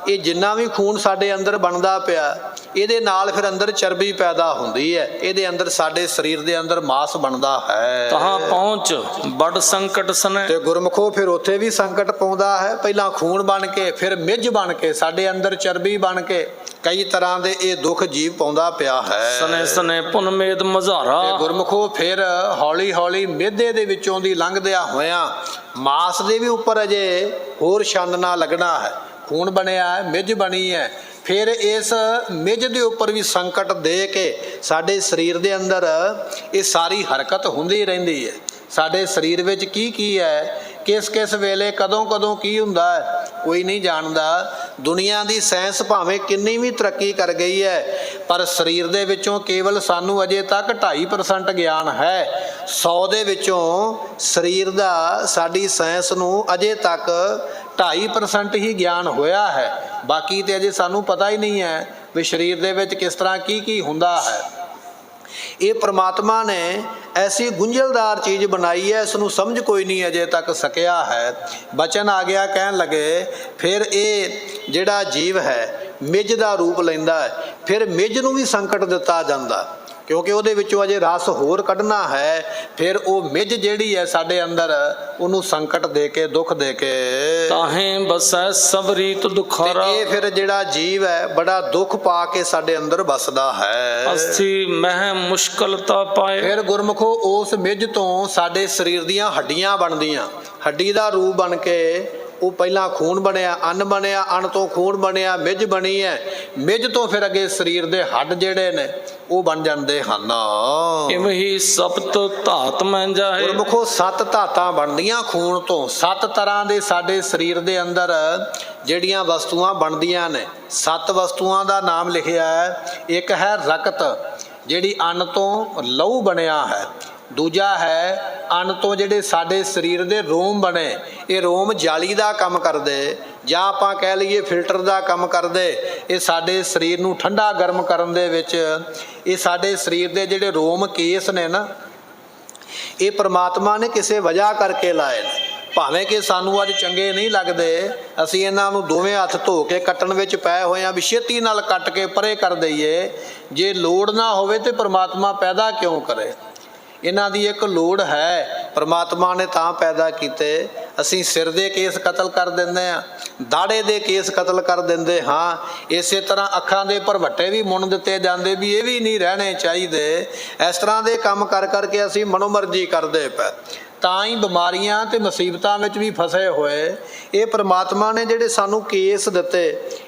ਇਹ ਜਿੰਨਾ ਵੀ ਖੂਨ ਸਾਡੇ ਅੰਦਰ ਬਣਦਾ ਪਿਆ, ਇਹਦੇ ਨਾਲ ਫਿਰ ਅੰਦਰ ਚਰਬੀ ਪੈਦਾ ਹੁੰਦੀ ਹੈ, ਇਹਦੇ ਅੰਦਰ ਸਾਡੇ ਸਰੀਰ ਦੇ ਅੰਦਰ ਮਾਸ ਬਣਦਾ ਹੈ। ਤਹਾਂ ਪਹੁੰਚ ਬੜ ਸੰਕਟ ਸਨੈ। ਤੇ ਗੁਰਮੁਖੋ ਫਿਰ ਉੱਥੇ ਵੀ ਸੰਕਟ ਪਾਉਂਦਾ ਹੈ, ਪਹਿਲਾਂ ਖੂਨ ਬਣ ਕੇ, ਫਿਰ ਮਿੱਝ ਬਣ ਕੇ, ਸਾਡੇ ਅੰਦਰ ਚਰਬੀ ਬਣ ਕੇ, ਕਈ ਤਰ੍ਹਾਂ ਦੇ ਇਹ ਦੁੱਖ ਜੀਵ ਪਾਉਂਦਾ ਪਿਆ ਹੈ। ਸਨੇ ਸਨੇ ਪੁਨ ਮੇਦ ਮਝਾਰਾ। ਤੇ ਗੁਰਮੁਖੋ ਫਿਰ ਹੌਲੀ ਹੌਲੀ ਮਿਹਦੇ ਦੇ ਵਿੱਚੋਂ ਦੀ ਲੰਘਦਿਆਂ ਹੋਇਆਂ ਮਾਸ ਦੇ ਵੀ ਉੱਪਰ ਅਜੇ ਹੋਰ ਛਾਨਣਾ ਲੱਗਣਾ ਹੈ। ਖੂਨ ਬਣਿਆ ਹੈ, ਮਿੱਝ ਬਣੀ ਹੈ, ਫਿਰ ਇਸ ਮਿੱਝ ਦੇ ਉੱਪਰ ਵੀ ਸੰਕਟ ਦੇ ਕੇ ਸਾਡੇ ਸਰੀਰ ਦੇ ਅੰਦਰ ਇਹ ਸਾਰੀ ਹਰਕਤ ਹੁੰਦੀ ਰਹਿੰਦੀ ਹੈ। ਸਾਡੇ ਸਰੀਰ ਵਿੱਚ ਕੀ ਹੈ, ਕਿਸ ਵੇਲੇ ਕਦੋਂ ਕੀ ਹੁੰਦਾ ਹੈ, ਕੋਈ ਨਹੀਂ ਜਾਣਦਾ। ਦੁਨੀਆ ਦੀ ਸਾਇੰਸ ਭਾਵੇਂ ਕਿੰਨੀ ਵੀ ਤਰੱਕੀ ਕਰ ਗਈ ਹੈ, ਪਰ ਸਰੀਰ ਦੇ ਵਿੱਚੋਂ ਕੇਵਲ ਸਾਨੂੰ ਅਜੇ ਤੱਕ 2.5% ਗਿਆਨ ਹੈ। 100 ਦੇ ਵਿੱਚੋਂ ਸਰੀਰ ਦਾ ਸਾਡੀ ਸਾਇੰਸ ਨੂੰ ਅਜੇ ਤੱਕ 2.5% ਹੀ ਗਿਆਨ ਹੋਇਆ ਹੈ। ਬਾਕੀ ਤੇ ਅਜੇ ਸਾਨੂੰ ਪਤਾ ਹੀ ਨਹੀਂ ਹੈ ਵੀ ਸਰੀਰ ਦੇ ਵਿੱਚ ਕਿਸ ਤਰ੍ਹਾਂ ਕੀ ਹੁੰਦਾ ਹੈ। ਇਹ ਪ੍ਰਮਾਤਮਾ ਨੇ ਐਸੀ ਗੁੰਝਲਦਾਰ ਚੀਜ਼ ਬਣਾਈ ਹੈ, ਇਸ ਨੂੰ ਸਮਝ ਕੋਈ ਨਹੀਂ ਅਜੇ ਤੱਕ ਸਕਿਆ ਹੈ। ਬਚਨ ਆ ਗਿਆ, ਕਹਿਣ ਲੱਗੇ ਫਿਰ ਇਹ ਜਿਹੜਾ ਜੀਵ ਹੈ ਮਿੱਝ ਦਾ ਰੂਪ ਲੈਂਦਾ ਹੈ, ਫਿਰ ਮਿੱਝ ਨੂੰ ਵੀ ਸੰਕਟ ਦਿੱਤਾ ਜਾਂਦਾ, ਕਿਉਂਕਿ ਉਹਦੇ ਵਿੱਚੋਂ ਅਜੇ ਰਸ ਹੋਰ ਕੱਢਣਾ ਹੈ। ਫਿਰ ਉਹ ਮਿੱਝ ਜਿਹੜੀ ਹੈ ਸਾਡੇ ਅੰਦਰ, ਉਹਨੂੰ ਸੰਕਟ ਦੇ ਕੇ, ਦੁੱਖ ਦੇ ਕੇ ਤਾਹੇ ਬਸੈ ਸਭ ਰੀਤ ਦੁਖਾਰਾ। ਇਹ ਫਿਰ ਜਿਹੜਾ ਜੀਵ ਹੈ ਬੜਾ ਦੁੱਖ ਪਾ ਕੇ ਸਾਡੇ ਅੰਦਰ ਵਸਦਾ ਹੈ। ਅਸਥੀ ਮਹਿ ਮੁਸ਼ਕਲਤਾ ਪਾਏ। ਫਿਰ ਗੁਰਮੁਖੋ ਉਸ ਮਿੱਝ ਤੋਂ ਸਾਡੇ ਸਰੀਰ ਦੀਆਂ ਹੱਡੀਆਂ ਬਣਦੀਆਂ, ਹੱਡੀ ਦਾ ਰੂਪ ਬਣ ਕੇ ਉਹ ਪਹਿਲਾਂ ਖੂਨ ਬਣਿਆ, ਅੰਨ ਬਣਿਆ, ਅੰਨ ਤੋਂ ਖੂਨ ਬਣਿਆ, ਮਿੱਝ ਬਣੀ ਹੈ, ਮਿੱਝ ਤੋਂ ਫਿਰ ਅੱਗੇ ਸਰੀਰ ਦੇ ਹੱਡ ਜਿਹੜੇ ਨੇ ਉਹ ਬਣ ਜਾਂਦੇ ਹਨ। ਇਵੇਂ ਹੀ ਸਪਤ ਧਾਤ ਮੈਂ ਜਾਏ। ਗੁਰਮੁਖੋ 7 ਧਾਤਾਂ ਬਣਦੀਆਂ ਖੂਨ ਤੋਂ। 7 ਤਰ੍ਹਾਂ ਦੇ ਸਾਡੇ ਸਰੀਰ ਦੇ ਅੰਦਰ ਜਿਹੜੀਆਂ ਵਸਤੂਆਂ ਬਣਦੀਆਂ ਨੇ, 7 ਵਸਤੂਆਂ ਦਾ ਨਾਮ ਲਿਖਿਆ ਹੈ। ਇੱਕ ਹੈ ਰਕਤ, ਜਿਹੜੀ ਅੰਨ ਤੋਂ ਲਹੂ ਬਣਿਆ ਹੈ। ਦੂਜਾ ਹੈ ਅੰਨ ਤੋਂ ਜਿਹੜੇ ਸਾਡੇ ਸਰੀਰ ਦੇ ਰੋਮ ਬਣੇ, ਇਹ ਰੋਮ ਜਾਲੀ ਦਾ ਕੰਮ ਕਰਦੇ, ਜਾਂ ਆਪਾਂ ਕਹਿ ਲਈਏ ਫਿਲਟਰ ਦਾ ਕੰਮ ਕਰਦੇ। ਇਹ ਸਾਡੇ ਸਰੀਰ ਨੂੰ ਠੰਡਾ ਗਰਮ ਕਰਨ ਦੇ ਵਿੱਚ, ਇਹ ਸਾਡੇ ਸਰੀਰ ਦੇ ਜਿਹੜੇ ਰੋਮ ਕੇਸ ਨੇ ਨਾ, ਇਹ ਪ੍ਰਮਾਤਮਾ ਨੇ ਕਿਸੇ ਵਜ੍ਹਾ ਕਰਕੇ ਲਾਏ ਨੇ। ਭਾਵੇਂ ਕਿ ਸਾਨੂੰ ਅੱਜ ਚੰਗੇ ਨਹੀਂ ਲੱਗਦੇ, ਅਸੀਂ ਇਹਨਾਂ ਨੂੰ ਦੋਵੇਂ ਹੱਥ ਧੋ ਕੇ ਕੱਟਣ ਵਿੱਚ ਪਏ ਹੋਏ ਹਾਂ ਵੀ ਛੇਤੀ ਨਾਲ ਕੱਟ ਕੇ ਪਰੇ ਕਰ ਦਈਏ। ਜੇ ਲੋੜ ਨਾ ਹੋਵੇ ਤੇ ਪ੍ਰਮਾਤਮਾ ਪੈਦਾ ਕਿਉਂ ਕਰੇ? ਇਹਨਾਂ ਦੀ ਇੱਕ ਲੋੜ ਹੈ, ਪ੍ਰਮਾਤਮਾ ਨੇ ਤਾਂ ਪੈਦਾ ਕੀਤੇ। ਅਸੀਂ ਸਿਰ ਦੇ ਕੇਸ ਕਤਲ ਕਰ ਦਿੰਦੇ ਹਾਂ, ਦਾੜੇ ਦੇ ਕੇਸ ਕਤਲ ਕਰ ਦਿੰਦੇ ਹਾਂ, ਇਸੇ ਤਰ੍ਹਾਂ ਅੱਖਾਂ ਦੇ ਭਰਵੱਟੇ ਵੀ ਮੁੰਨ ਦਿੱਤੇ ਜਾਂਦੇ ਵੀ ਇਹ ਵੀ ਨਹੀਂ ਰਹਿਣੇ ਚਾਹੀਦੇ। ਇਸ ਤਰ੍ਹਾਂ ਦੇ ਕੰਮ ਕਰ ਕਰਕੇ ਅਸੀਂ ਮਨੋਮਰਜ਼ੀ ਕਰਦੇ ਪਏ, ਤਾਂ ਹੀ ਬਿਮਾਰੀਆਂ ਤੇ ਮੁਸੀਬਤਾਂ ਵਿੱਚ ਵੀ ਫਸੇ ਹੋਏ। ਇਹ ਪ੍ਰਮਾਤਮਾ ਨੇ ਜਿਹੜੇ ਸਾਨੂੰ ਕੇਸ ਦਿੱਤੇ,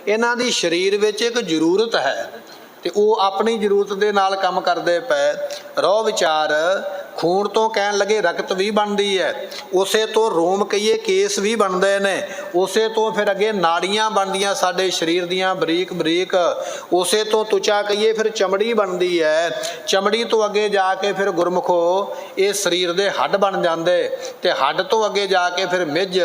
ਇਹਨਾਂ ਦੀ ਸਰੀਰ ਵਿੱਚ ਇੱਕ ਜ਼ਰੂਰਤ ਹੈ ਤੇ ਉਹ ਆਪਣੀ ਜ਼ਰੂਰਤ ਦੇ ਨਾਲ ਕੰਮ ਕਰਦੇ ਪਏ। ਰੋ ਵਿਚਾਰ ਖੂਨ ਤੋਂ ਕਹਿਣ ਲੱਗੇ ਰਕਤ ਵੀ ਬਣਦੀ ਹੈ, ਉਸੇ ਤੋਂ ਰੋਮ ਕਹੀਏ ਕੇਸ ਵੀ ਬਣਦੇ ਨੇ, ਉਸੇ ਤੋਂ ਫਿਰ ਅੱਗੇ ਨਾੜੀਆਂ ਬਣਦੀਆਂ ਸਾਡੇ ਸਰੀਰ ਦੀਆਂ ਬਰੀਕ ਬਰੀਕ, ਉਸੇ ਤੋਂ ਤੁਚਾ ਕਹੀਏ ਫਿਰ ਚਮੜੀ ਬਣਦੀ ਹੈ, ਚਮੜੀ ਤੋਂ ਅੱਗੇ ਜਾ ਕੇ ਫਿਰ ਗੁਰਮੁਖੋ ਇਹ ਸਰੀਰ ਦੇ ਹੱਡ ਬਣ ਜਾਂਦੇ, ਤੇ ਹੱਡ ਤੋਂ ਅੱਗੇ ਜਾ ਕੇ ਫਿਰ ਮਿੱਝ।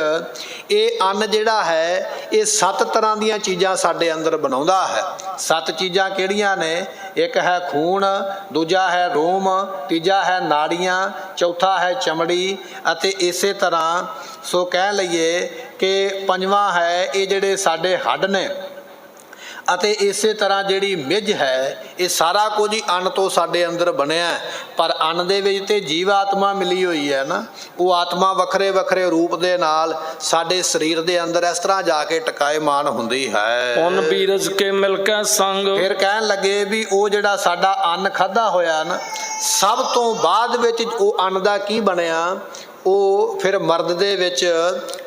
ਇਹ ਅੰਨ ਜਿਹੜਾ ਹੈ ਇਹ 7 ਤਰ੍ਹਾਂ ਦੀਆਂ ਚੀਜ਼ਾਂ ਸਾਡੇ ਅੰਦਰ ਬਣਾਉਂਦਾ ਹੈ। 7 ਚੀਜ਼ਾਂ ਕਿਹੜੀਆਂ ਨੇ? ਇੱਕ ਹੈ ਖੂਨ, ਦੂਜਾ ਹੈ ਰੋਮ, ਤੀਜਾ ਹੈ ਨਾੜੀਆਂ, ਚੌਥਾ ਹੈ ਚਮੜੀ, ਅਤੇ ਇਸੇ ਤਰ੍ਹਾਂ ਸੋ ਕਹਿ ਲਈਏ ਕਿ ਪੰਜਵਾਂ ਹੈ ਇਹ ਜਿਹੜੇ ਸਾਡੇ ਹੱਡ ਨੇ, ਅਤੇ ਇਸੇ ਤਰ੍ਹਾਂ ਜਿਹੜੀ ਮਿੱਝ ਹੈ। ਇਹ ਸਾਰਾ ਕੁਝ ਹੀ ਅੰਨ ਤੋਂ ਸਾਡੇ ਅੰਦਰ ਬਣਿਆ, ਪਰ ਅੰਨ ਦੇ ਵਿੱਚ ਤੇ ਜੀਵ ਆਤਮਾ ਮਿਲੀ ਹੋਈ ਹੈ ਨਾ। ਉਹ ਆਤਮਾ ਵੱਖਰੇ ਵੱਖਰੇ ਰੂਪ ਦੇ ਨਾਲ ਸਾਡੇ ਸਰੀਰ ਦੇ ਅੰਦਰ ਇਸ ਤਰ੍ਹਾਂ ਜਾ ਕੇ ਟਿਕਾਏਮਾਨ ਹੁੰਦੀ ਹੈ। ਪੁਨ ਬੀਰਜ ਕੇ ਮਿਲ ਕੇ ਸੰਗ। ਫਿਰ ਕਹਿਣ ਲੱਗੇ ਵੀ ਉਹ ਜਿਹੜਾ ਸਾਡਾ ਅੰਨ ਖਾਧਾ ਹੋਇਆ ਨਾ, ਸਭ ਤੋਂ ਬਾਅਦ ਵਿੱਚ ਉਹ ਅੰਨ ਦਾ ਕੀ ਬਣਿਆ? ਉਹ ਫਿਰ ਮਰਦ ਦੇ ਵਿੱਚ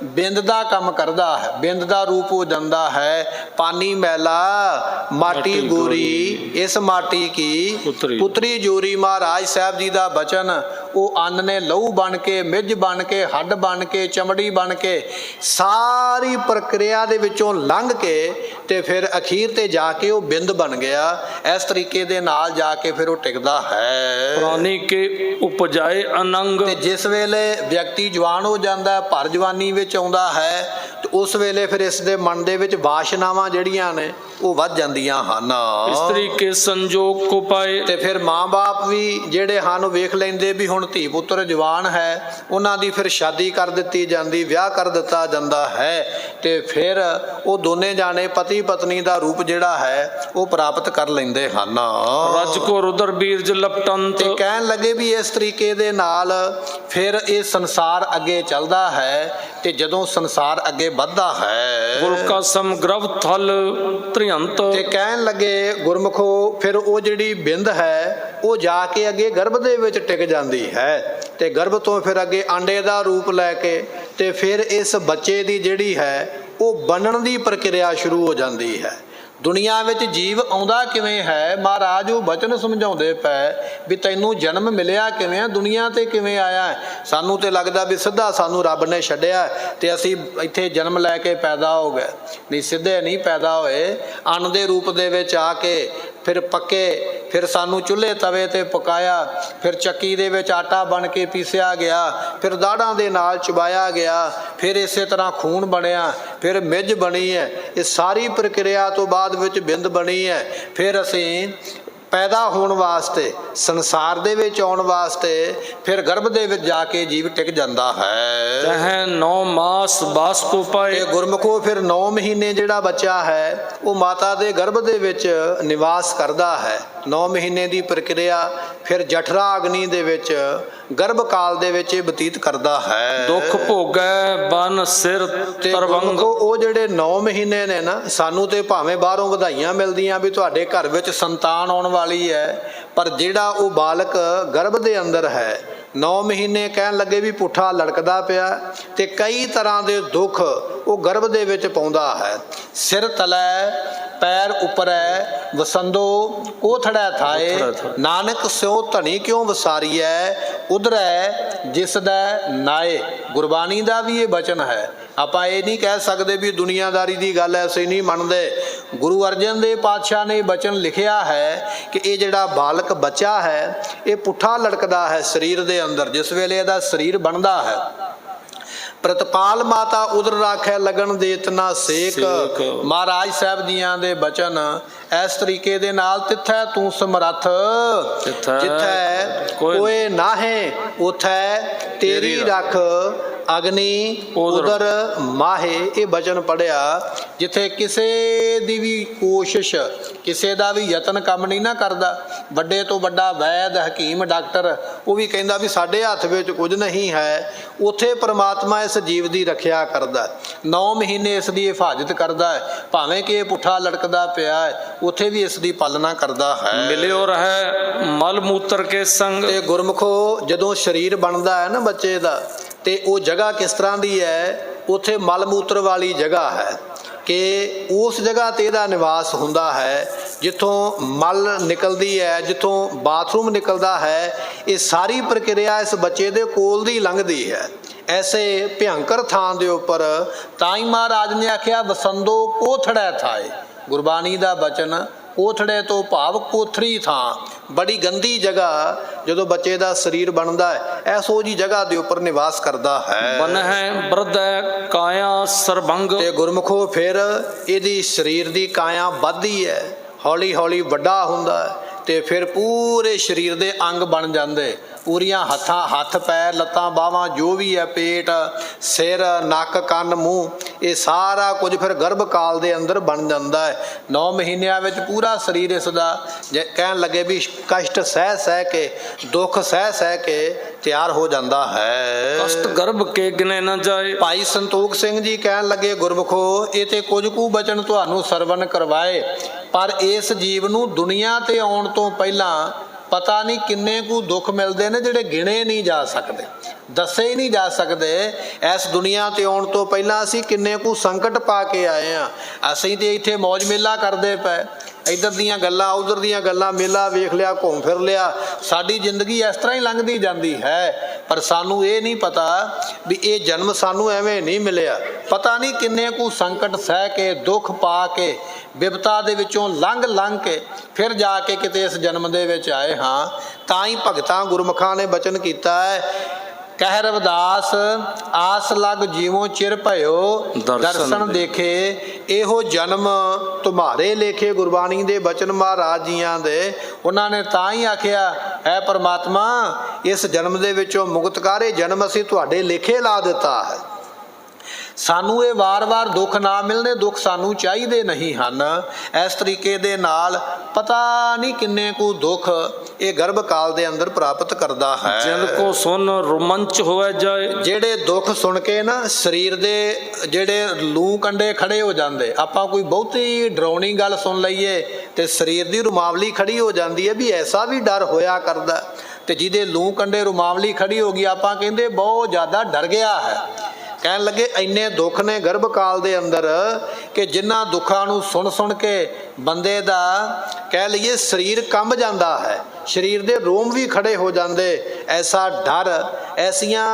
ਬਿੰਦ ਦਾ ਕੰਮ ਕਰਦਾ ਹੈ, ਬਿੰਦ ਦਾ ਰੂਪ ਹੋ ਜਾਂਦਾ ਹੈ। ਪਾਨੀ ਮੈਲਾ ਮਾਟੀ ਗੋਰੀ, ਇਸ ਮਾਟੀ ਕੀ ਪੁੱਤਰੀ ਜੋਰੀ। ਮਹਾਰਾਜ ਸਾਹਿਬ ਜੀ ਦਾ ਬਚਨ। ਉਹ ਅੰਨ ਨੇ ਲਹੂ ਬਣ ਕੇ, ਮਿੱਝ ਬਣ ਕੇ, ਹੱਡ ਬਣ ਕੇ, ਚਮੜੀ ਬਣ ਕੇ, ਸਾਰੀ ਪ੍ਰਕਿਰਿਆ ਦੇ ਵਿੱਚੋਂ ਲੰਘ ਕੇ ਤੇ ਫਿਰ ਅਖੀਰ ਤੇ ਜਾ ਕੇ ਉਹ ਬਿੰਦ ਬਣ ਗਿਆ। ਇਸ ਤਰੀਕੇ ਦੇ ਨਾਲ ਜਾ ਕੇ ਫਿਰ ਉਹ ਟਿਕਦਾ ਹੈ। ਪ੍ਰਾਨੀ ਕੇ ਉਪਜਾਏ ਅਨੰਗ। ਤੇ ਜਿਸ ਵੇਲੇ ਵਿਅਕਤੀ ਜਵਾਨ ਹੋ ਜਾਂਦਾ, ਭਰ ਜਵਾਨੀ ਵਿੱਚ ਆਉਂਦਾ ਹੈ, ਤੇ ਉਸ ਵੇਲੇ ਫਿਰ ਇਸ ਦੇ ਮਨ ਦੇ ਵਿੱਚ ਵਾਸ਼ਨਾਵਾਂ ਜਿਹੜੀਆਂ ਨੇ ਉਹ ਵੱਧ ਜਾਂਦੀਆਂ ਹਨ। ਇਸਤਰੀ ਕੇ ਸੰਜੋਗ ਕੋ ਪਾਏ। ਤੇ ਫਿਰ ਮਾਂ-ਬਾਪ ਵੀ ਜਿਹੜੇ ਹਨ ਵੇਖ ਲੈਂਦੇ ਵੀ ਹੁਣ ਧੀ ਪੁੱਤਰ ਜਵਾਨ ਹੈ, ਉਹਨਾਂ ਦੀ ਫਿਰ ਸ਼ਾਦੀ ਕਰ ਦਿੱਤੀ ਜਾਂਦੀ, ਵਿਆਹ ਕਰ ਦਿੱਤਾ ਜਾਂਦਾ ਹੈ, ਤੇ ਫਿਰ ਉਹ ਦੋਨੇ ਜਾਣੇ ਪਤੀ ਪਤਨੀ ਦਾ ਰੂਪ ਜਿਹੜਾ ਹੈ ਉਹ ਪ੍ਰਾਪਤ ਕਰ ਲੈਂਦੇ ਹਨ। ਰਜ ਕੋ ਰੁਦਰ ਬੀਰਜ ਲਪਟੰਤ। ਤੇ ਕਹਿਣ ਲੱਗੇ ਵੀ ਇਸ ਤਰੀਕੇ ਦੇ ਨਾਲ ਫਿਰ ਇਹ ਸੰਸਾਰ ਅੱਗੇ ਚੱਲਦਾ ਹੈ, ਤੇ ਜਦੋਂ ਸੰਸਾਰ ਅੱਗੇ ਵੱਧਦਾ ਹੈ ਗੁਲਕਾ ਸਮਗ੍ਰਵ ਥਲ ਤ੍ਰਿਅੰਤ। ਤੇ ਕਹਿਣ ਲੱਗੇ ਗੁਰਮੁਖੋ ਫਿਰ ਉਹ ਜਿਹੜੀ ਬਿੰਦ ਹੈ ਉਹ ਜਾ ਕੇ ਅੱਗੇ ਗਰਭ ਦੇ ਵਿੱਚ ਟਿਕ ਜਾਂਦੀ ਹੈ, ਤੇ ਗਰਭ ਤੋਂ ਫਿਰ ਅੱਗੇ ਆਂਡੇ ਦਾ ਰੂਪ ਲੈ ਕੇ ਤੇ ਫਿਰ ਇਸ ਬੱਚੇ ਦੀ ਜਿਹੜੀ ਹੈ ਉਹ ਬਣਨ ਦੀ ਪ੍ਰਕਿਰਿਆ ਸ਼ੁਰੂ ਹੋ ਜਾਂਦੀ ਹੈ। ਦੁਨੀਆ ਵਿੱਚ ਜੀਵ ਆਉਂਦਾ ਕਿਵੇਂ ਹੈ? ਮਹਾਰਾਜ ਉਹ ਬਚਨ ਸਮਝਾਉਂਦੇ ਪਏ ਵੀ ਤੈਨੂੰ ਜਨਮ ਮਿਲਿਆ ਕਿਵੇਂ, ਦੁਨੀਆ ਤੇ ਕਿਵੇਂ ਆਇਆ। ਸਾਨੂੰ ਤੇ ਲੱਗਦਾ ਵੀ ਸਿੱਧਾ ਸਾਨੂੰ ਰੱਬ ਨੇ ਛੱਡਿਆ ਤੇ ਅਸੀਂ ਇੱਥੇ ਜਨਮ ਲੈ ਕੇ ਪੈਦਾ ਹੋ ਗਏ। ਨਹੀਂ, ਸਿੱਧੇ ਨਹੀਂ ਪੈਦਾ ਹੋਏ। ਅੰਨ ਦੇ ਰੂਪ ਦੇ ਵਿੱਚ ਆ ਕੇ ਫਿਰ ਪੱਕੇ, ਫਿਰ ਸਾਨੂੰ ਚੁੱਲ੍ਹੇ ਤਵੇ ਤੇ ਪਕਾਇਆ, ਫਿਰ ਚੱਕੀ ਦੇ ਵਿੱਚ ਆਟਾ ਬਣ ਕੇ ਪੀਸਿਆ ਗਿਆ, ਫਿਰ ਦਾੜਾਂ ਦੇ ਨਾਲ ਚਬਾਇਆ ਗਿਆ, ਫਿਰ ਇਸੇ ਤਰ੍ਹਾਂ ਖੂਨ ਬਣਿਆ, ਫਿਰ ਮਿੱਝ ਬਣੀ ਹੈ। ਇਹ ਸਾਰੀ ਪ੍ਰਕਿਰਿਆ ਤੋਂ ਬਾਅਦ ਵਿੱਚ ਬਿੰਦ ਬਣੀ ਹੈ। ਫਿਰ ਅਸੀਂ ਪੈਦਾ ਹੋਣ ਵਾਸਤੇ, ਸੰਸਾਰ ਦੇ ਵਿੱਚ ਆਉਣ ਵਾਸਤੇ ਫਿਰ ਗਰਭ ਦੇ ਵਿੱਚ ਜਾ ਕੇ ਜੀਵ ਟਿਕ ਜਾਂਦਾ ਹੈ। ਤਹਿ 9 ਮਾਸ ਬਾਸ ਕੋ ਪਾਏ। ਤੇ ਗੁਰਮੁਖੋ ਫਿਰ 9 ਮਹੀਨੇ ਜਿਹੜਾ ਬੱਚਾ ਹੈ ਉਹ ਮਾਤਾ ਦੇ ਗਰਭ ਦੇ ਵਿੱਚ ਨਿਵਾਸ ਕਰਦਾ ਹੈ। 9 ਮਹੀਨੇ ਦੀ ਪ੍ਰਕਿਰਿਆ ਫਿਰ ਜਠਰਾ ਅਗਨੀ ਦੇ ਵਿੱਚ ਗਰਭ ਕਾਲ ਦੇ ਵਿੱਚ ਇਹ ਬਤੀਤ ਕਰਦਾ ਹੈ। ਦੁੱਖ ਭੋਗੈ ਬਨ ਸਿਰ ਤਰਵੰਗ। ਉਹ ਜਿਹੜੇ 9 ਮਹੀਨੇ ਨੇ ਨਾ, ਸਾਨੂੰ ਤੇ ਭਾਵੇਂ ਬਾਹਰੋਂ ਵਧਾਈਆਂ ਮਿਲਦੀਆਂ ਵੀ ਤੁਹਾਡੇ ਘਰ ਵਿੱਚ ਸੰਤਾਨ ਆਉਣ ਵਾਲੀ ਹੈ, ਪਰ ਜਿਹੜਾ ਉਹ ਬਾਲਕ ਗਰਭ ਦੇ ਅੰਦਰ ਹੈ 9 ਮਹੀਨੇ ਕਹਿਣ ਲੱਗੇ ਵੀ ਪੁੱਠਾ ਲੜਕਦਾ ਪਿਆ, ਤੇ ਕਈ ਤਰ੍ਹਾਂ ਦੇ ਦੁੱਖ ਉਹ ਗਰਭ ਦੇ ਵਿੱਚ ਪਾਉਂਦਾ ਹੈ। ਸਿਰ ਤਲੈ ਪੈਰ ਉਪਰੈ ਵਸੰਦੋ ਕੋਥੜੈ ਥਾਏ, ਨਾਨਕ ਸਿਉ ਧਣੀ ਕਿਉਂ ਵਸਾਰੀਐ ਉਧਰੈ ਜਿਸ ਦਾ ਨਾਏ। ਗੁਰਬਾਣੀ ਦਾ ਵੀ ਇਹ ਬਚਨ ਹੈ। ਆਪਾਂ ਇਹ ਨਹੀਂ ਕਹਿ ਸਕਦੇ ਵੀ ਦੁਨੀਆਦਾਰੀ ਦੀ ਗੱਲ ਐਸੇ ਨਹੀਂ ਮੰਨਦੇ। ਗੁਰੂ ਅਰਜਨ ਦੇਵ ਪਾਤਸ਼ਾਹ ਨੇ ਬਚਨ ਲਿਖਿਆ ਹੈ ਕਿ ਇਹ ਜਿਹੜਾ ਬਾਲਕ ਬੱਚਾ ਹੈ ਇਹ ਪੁੱਠਾ ਲੜਕਦਾ ਹੈ ਸਰੀਰ ਦੇ ਅੰਦਰ। ਜਿਸ ਵੇਲੇ ਇਹਦਾ ਸਰੀਰ ਬਣਦਾ ਹੈ, ਪ੍ਰਤਪਾਲ ਮਾਤਾ ਉਦਰ ਰਾਖੈ ਲਗਨ ਦੇਤ ਨਾ ਸੇਕ। ਮਹਾਰਾਜ ਸਾਹਿਬ ਜੀਆਂ ਦੇ ਬਚਨ ਇਸ ਤਰੀਕੇ ਦੇ ਨਾਲ, ਤਿੱਥੈ ਤੂੰ ਸਮਰੱਥ ਜਿੱਥੈ ਕੋਏ ਨਾਹੇ ਉਥੈ ਤੇਰੀ ਰੱਖ ਅਗਨੀ ਉਦਰ ਮਾਹੇ। ਇਹ ਬਚਨ ਪੜਿਆ ਜਿੱਥੇ ਕਿਸੇ ਦੀ ਵੀ ਕੋਸ਼ਿਸ਼, ਕਿਸੇ ਦਾ ਵੀ ਯਤਨ ਕੰਮ ਨਹੀਂ ਨਾ ਕਰਦਾ। ਵੱਡੇ ਤੋਂ ਵੱਡਾ ਵੈਦ, ਹਕੀਮ, ਡਾਕਟਰ ਉਹ ਵੀ ਕਹਿੰਦਾ ਵੀ ਸਾਡੇ ਹੱਥ ਵਿੱਚ ਕੁਝ ਨਹੀਂ ਹੈ, ਉੱਥੇ ਪ੍ਰਮਾਤਮਾ ਇਸ ਜੀਵ ਦੀ ਰੱਖਿਆ ਕਰਦਾ। 9 ਮਹੀਨੇ ਇਸ ਦੀ ਹਿਫਾਜ਼ਤ ਕਰਦਾ ਹੈ। ਭਾਵੇਂ ਕਿ ਇਹ ਪੁੱਠਾ ਲੜਕਦਾ ਪਿਆ ਹੈ, ਉੱਥੇ ਵੀ ਇਸ ਦੀ ਪਾਲਣਾ ਕਰਦਾ ਹੈ। ਮਿਲਿਓ ਰਹਿ ਮਲ ਮੂਤਰ ਕੇ ਸੰਗ। ਤੇ ਗੁਰਮੁਖੋ ਜਦੋਂ ਸਰੀਰ ਬਣਦਾ ਹੈ ਨਾ ਬੱਚੇ ਦਾ, ਤੇ ਉਹ ਜਗ੍ਹਾ ਕਿਸ ਤਰ੍ਹਾਂ ਦੀ ਹੈ? ਉੱਥੇ ਮਲ ਮੂਤਰ ਵਾਲੀ ਜਗ੍ਹਾ ਹੈ ਕਿ ਉਸ ਜਗ੍ਹਾ ਤੇ ਇਹਦਾ ਨਿਵਾਸ ਹੁੰਦਾ ਹੈ। ਜਿੱਥੋਂ ਮਲ ਨਿਕਲਦੀ ਹੈ, ਜਿੱਥੋਂ ਬਾਥਰੂਮ ਨਿਕਲਦਾ ਹੈ, ਇਹ ਸਾਰੀ ਪ੍ਰਕਿਰਿਆ ਇਸ ਬੱਚੇ ਦੇ ਕੋਲ ਦੀ ਲੰਘਦੀ ਹੈ। ਐਸੇ ਭਿਅੰਕਰ ਥਾਂ ਦੇ ਉੱਪਰ ਤਾਂ ਹੀ ਮਹਾਰਾਜ ਨੇ ਆਖਿਆ ਵਸੰਦੋ ਕੋਥੜੈ ਥਾਏ। ਗੁਰਬਾਣੀ ਦਾ ਬਚਨ ਕੋਥੜੇ ਤੋਂ ਭਾਵ ਕੋਥਰੀ ਥਾਂ, ਬੜੀ ਗੰਦੀ ਜਗ੍ਹਾ ਜਦੋਂ ਬੱਚੇ ਦਾ ਸਰੀਰ ਬਣਦਾ ਹੈ, ਐਸੋ ਜੀ ਜਗ੍ਹਾ ਦੇ ਉੱਪਰ ਨਿਵਾਸ ਕਰਦਾ ਹੈ। ਬਨ ਹੈ ਬਰਦੈ ਕਾਇਆ ਸਰਬੰਗ। ਤੇ ਗੁਰਮੁਖੋ ਫਿਰ ਇਹਦੀ ਸਰੀਰ ਦੀ ਕਾਇਆ ਵੱਧਦੀ ਹੈ, ਹੌਲੀ ਹੌਲੀ ਵੱਡਾ ਹੁੰਦਾ ਹੈ, ਤੇ ਫਿਰ ਪੂਰੇ ਸਰੀਰ ਦੇ ਅੰਗ ਬਣ ਜਾਂਦੇ, ਪੂਰੀਆਂ ਹੱਥ ਪੈਰ ਲੱਤਾਂ ਬਾਹਾਂ ਜੋ ਵੀ ਹੈ, ਪੇਟ ਸਿਰ ਨੱਕ ਕੰਨ ਮੂੰਹ, ਇਹ ਸਾਰਾ ਕੁਝ ਫਿਰ ਗਰਭ ਕਾਲ ਦੇ ਅੰਦਰ ਬਣ ਜਾਂਦਾ ਹੈ। 9 ਮਹੀਨਿਆਂ ਵਿੱਚ ਪੂਰਾ ਸਰੀਰ ਇਸ ਦਾ ਕਹਿਣ ਲੱਗੇ ਵੀ ਕਸ਼ਟ ਸਹਿ ਕੇ, ਦੁੱਖ ਸਹਿ ਕੇ ਤਿਆਰ ਹੋ ਜਾਂਦਾ ਹੈ। ਕਸ਼ਟ ਗਰਭ ਕੇ ਗਿਣੇ ਨਾ ਜਾਏ। ਭਾਈ ਸੰਤੋਖ ਸਿੰਘ ਜੀ ਕਹਿਣ ਲੱਗੇ ਗੁਰਮੁਖੋ ਇਹ ਤੇ ਕੁਝ ਕੁ ਬਚਨ ਤੁਹਾਨੂੰ ਸਰਵਣ ਕਰਵਾਏ, ਪਰ ਇਸ ਜੀਵ ਨੂੰ ਦੁਨੀਆ ਤੇ ਆਉਣ ਤੋਂ ਪਹਿਲਾਂ ਪਤਾ ਨਹੀਂ ਕਿੰਨੇ ਕੁ ਦੁੱਖ ਮਿਲਦੇ ਨੇ ਜਿਹੜੇ ਗਿਣੇ ਨਹੀਂ ਜਾ ਸਕਦੇ, ਦੱਸੇ ਹੀ ਨਹੀਂ ਜਾ ਸਕਦੇ। ਇਸ ਦੁਨੀਆ ਤੇ ਆਉਣ ਤੋਂ ਪਹਿਲਾਂ ਅਸੀਂ ਕਿੰਨੇ ਕੁ ਸੰਕਟ ਪਾ ਕੇ ਆਏ ਹਾਂ। ਅਸੀਂ ਤੇ ਇੱਥੇ ਮੌਜ ਮੇਲਾ ਕਰਦੇ ਪਏ, ਇੱਧਰ ਦੀਆਂ ਗੱਲਾਂ ਉੱਧਰ ਦੀਆਂ ਗੱਲਾਂ, ਮੇਲਾ ਵੇਖ ਲਿਆ, ਘੁੰਮ ਫਿਰ ਲਿਆ, ਸਾਡੀ ਜ਼ਿੰਦਗੀ ਇਸ ਤਰ੍ਹਾਂ ਹੀ ਲੰਘਦੀ ਜਾਂਦੀ ਹੈ। ਪਰ ਸਾਨੂੰ ਇਹ ਨਹੀਂ ਪਤਾ ਵੀ ਇਹ ਜਨਮ ਸਾਨੂੰ ਐਵੇਂ ਨਹੀਂ ਮਿਲਿਆ। ਪਤਾ ਨਹੀਂ ਕਿੰਨੇ ਕੁ ਸੰਕਟ ਸਹਿ ਕੇ, ਦੁੱਖ ਪਾ ਕੇ, ਬਿਪਤਾ ਦੇ ਵਿੱਚੋਂ ਲੰਘ ਕੇ ਫਿਰ ਜਾ ਕੇ ਕਿਤੇ ਇਸ ਜਨਮ ਦੇ ਵਿੱਚ ਆਏ ਹਾਂ। ਤਾਂ ਹੀ ਭਗਤਾਂ ਗੁਰਮੁਖਾਂ ਨੇ ਬਚਨ ਕੀਤਾ ਹੈ, ਕਹਿ ਰਵਿਦਾਸ ਆਸ ਲਗ ਜੀਵੋ ਚਿਰ ਭਇਓ, ਦਰਸ਼ਨ ਦੇਖੇ ਇਹੋ ਜਨਮ ਤੁਮਾਰੇ ਲੇਖੇ। ਗੁਰਬਾਣੀ ਦੇ ਬਚਨ ਮਹਾਰਾਜ ਜੀਆਂ ਦੇ, ਉਹਨਾਂ ਨੇ ਤਾਂ ਹੀ ਆਖਿਆ ਹੈ ਪਰਮਾਤਮਾ ਇਸ ਜਨਮ ਦੇ ਵਿੱਚੋਂ ਮੁਕਤ ਕਰ, ਇਹ ਜਨਮ ਅਸੀਂ ਤੁਹਾਡੇ ਲੇਖੇ ਲਾ ਦਿੱਤਾ ਹੈ। ਸਾਨੂੰ ਇਹ ਵਾਰ-ਵਾਰ ਦੁੱਖ ਨਾ ਮਿਲਣੇ, ਦੁੱਖ ਸਾਨੂੰ ਚਾਹੀਦੇ ਨਹੀਂ ਹਨ। ਇਸ ਤਰੀਕੇ ਦੇ ਨਾਲ ਪਤਾ ਨਹੀਂ ਕਿੰਨੇ ਕੁ ਦੁੱਖ ਇਹ ਗਰਭ ਕਾਲ ਦੇ ਅੰਦਰ ਪ੍ਰਾਪਤ ਕਰਦਾ ਹੈ। ਜਿਨ ਕੋ ਸੁਨ ਰੋਮੰਚ ਹੋਵੇ ਜਾਏ। ਜਿਹੜੇ ਦੁੱਖ ਸੁਣ ਕੇ ਨਾ ਸਰੀਰ ਦੇ ਜਿਹੜੇ ਲੂ ਕੰਡੇ ਖੜੇ ਹੋ ਜਾਂਦੇ, ਆਪਾਂ ਕੋਈ ਬਹੁਤੀ ਡਰਾਉਣੀ ਗੱਲ ਸੁਣ ਲਈਏ ਤੇ ਸਰੀਰ ਦੀ ਰੁਮਾਵਲੀ ਖੜੀ ਹੋ ਜਾਂਦੀ ਹੈ ਵੀ ਐਸਾ ਵੀ ਡਰ ਹੋਇਆ ਕਰਦਾ, ਤੇ ਜਿਹਦੇ ਲੂ ਕੰਡੇ ਰੁਮਾਵਲੀ ਖੜੀ ਹੋ ਗਈ ਆਪਾਂ ਕਹਿੰਦੇ ਬਹੁਤ ਜ਼ਿਆਦਾ ਡਰ ਗਿਆ ਹੈ। ਕਹਿਣ ਲੱਗੇ ਇੰਨੇ ਦੁੱਖ ਨੇ ਗਰਭ ਕਾਲ ਦੇ ਅੰਦਰ ਕਿ ਜਿਨ੍ਹਾਂ ਦੁੱਖਾਂ ਨੂੰ ਸੁਣ ਕੇ ਬੰਦੇ ਦਾ ਕਹਿ ਲਈਏ ਸਰੀਰ ਕੰਬ ਜਾਂਦਾ ਹੈ, ਸਰੀਰ ਦੇ ਰੋਮ ਵੀ ਖੜੇ ਹੋ ਜਾਂਦੇ। ਐਸਾ ਡਰ, ਐਸੀਆਂ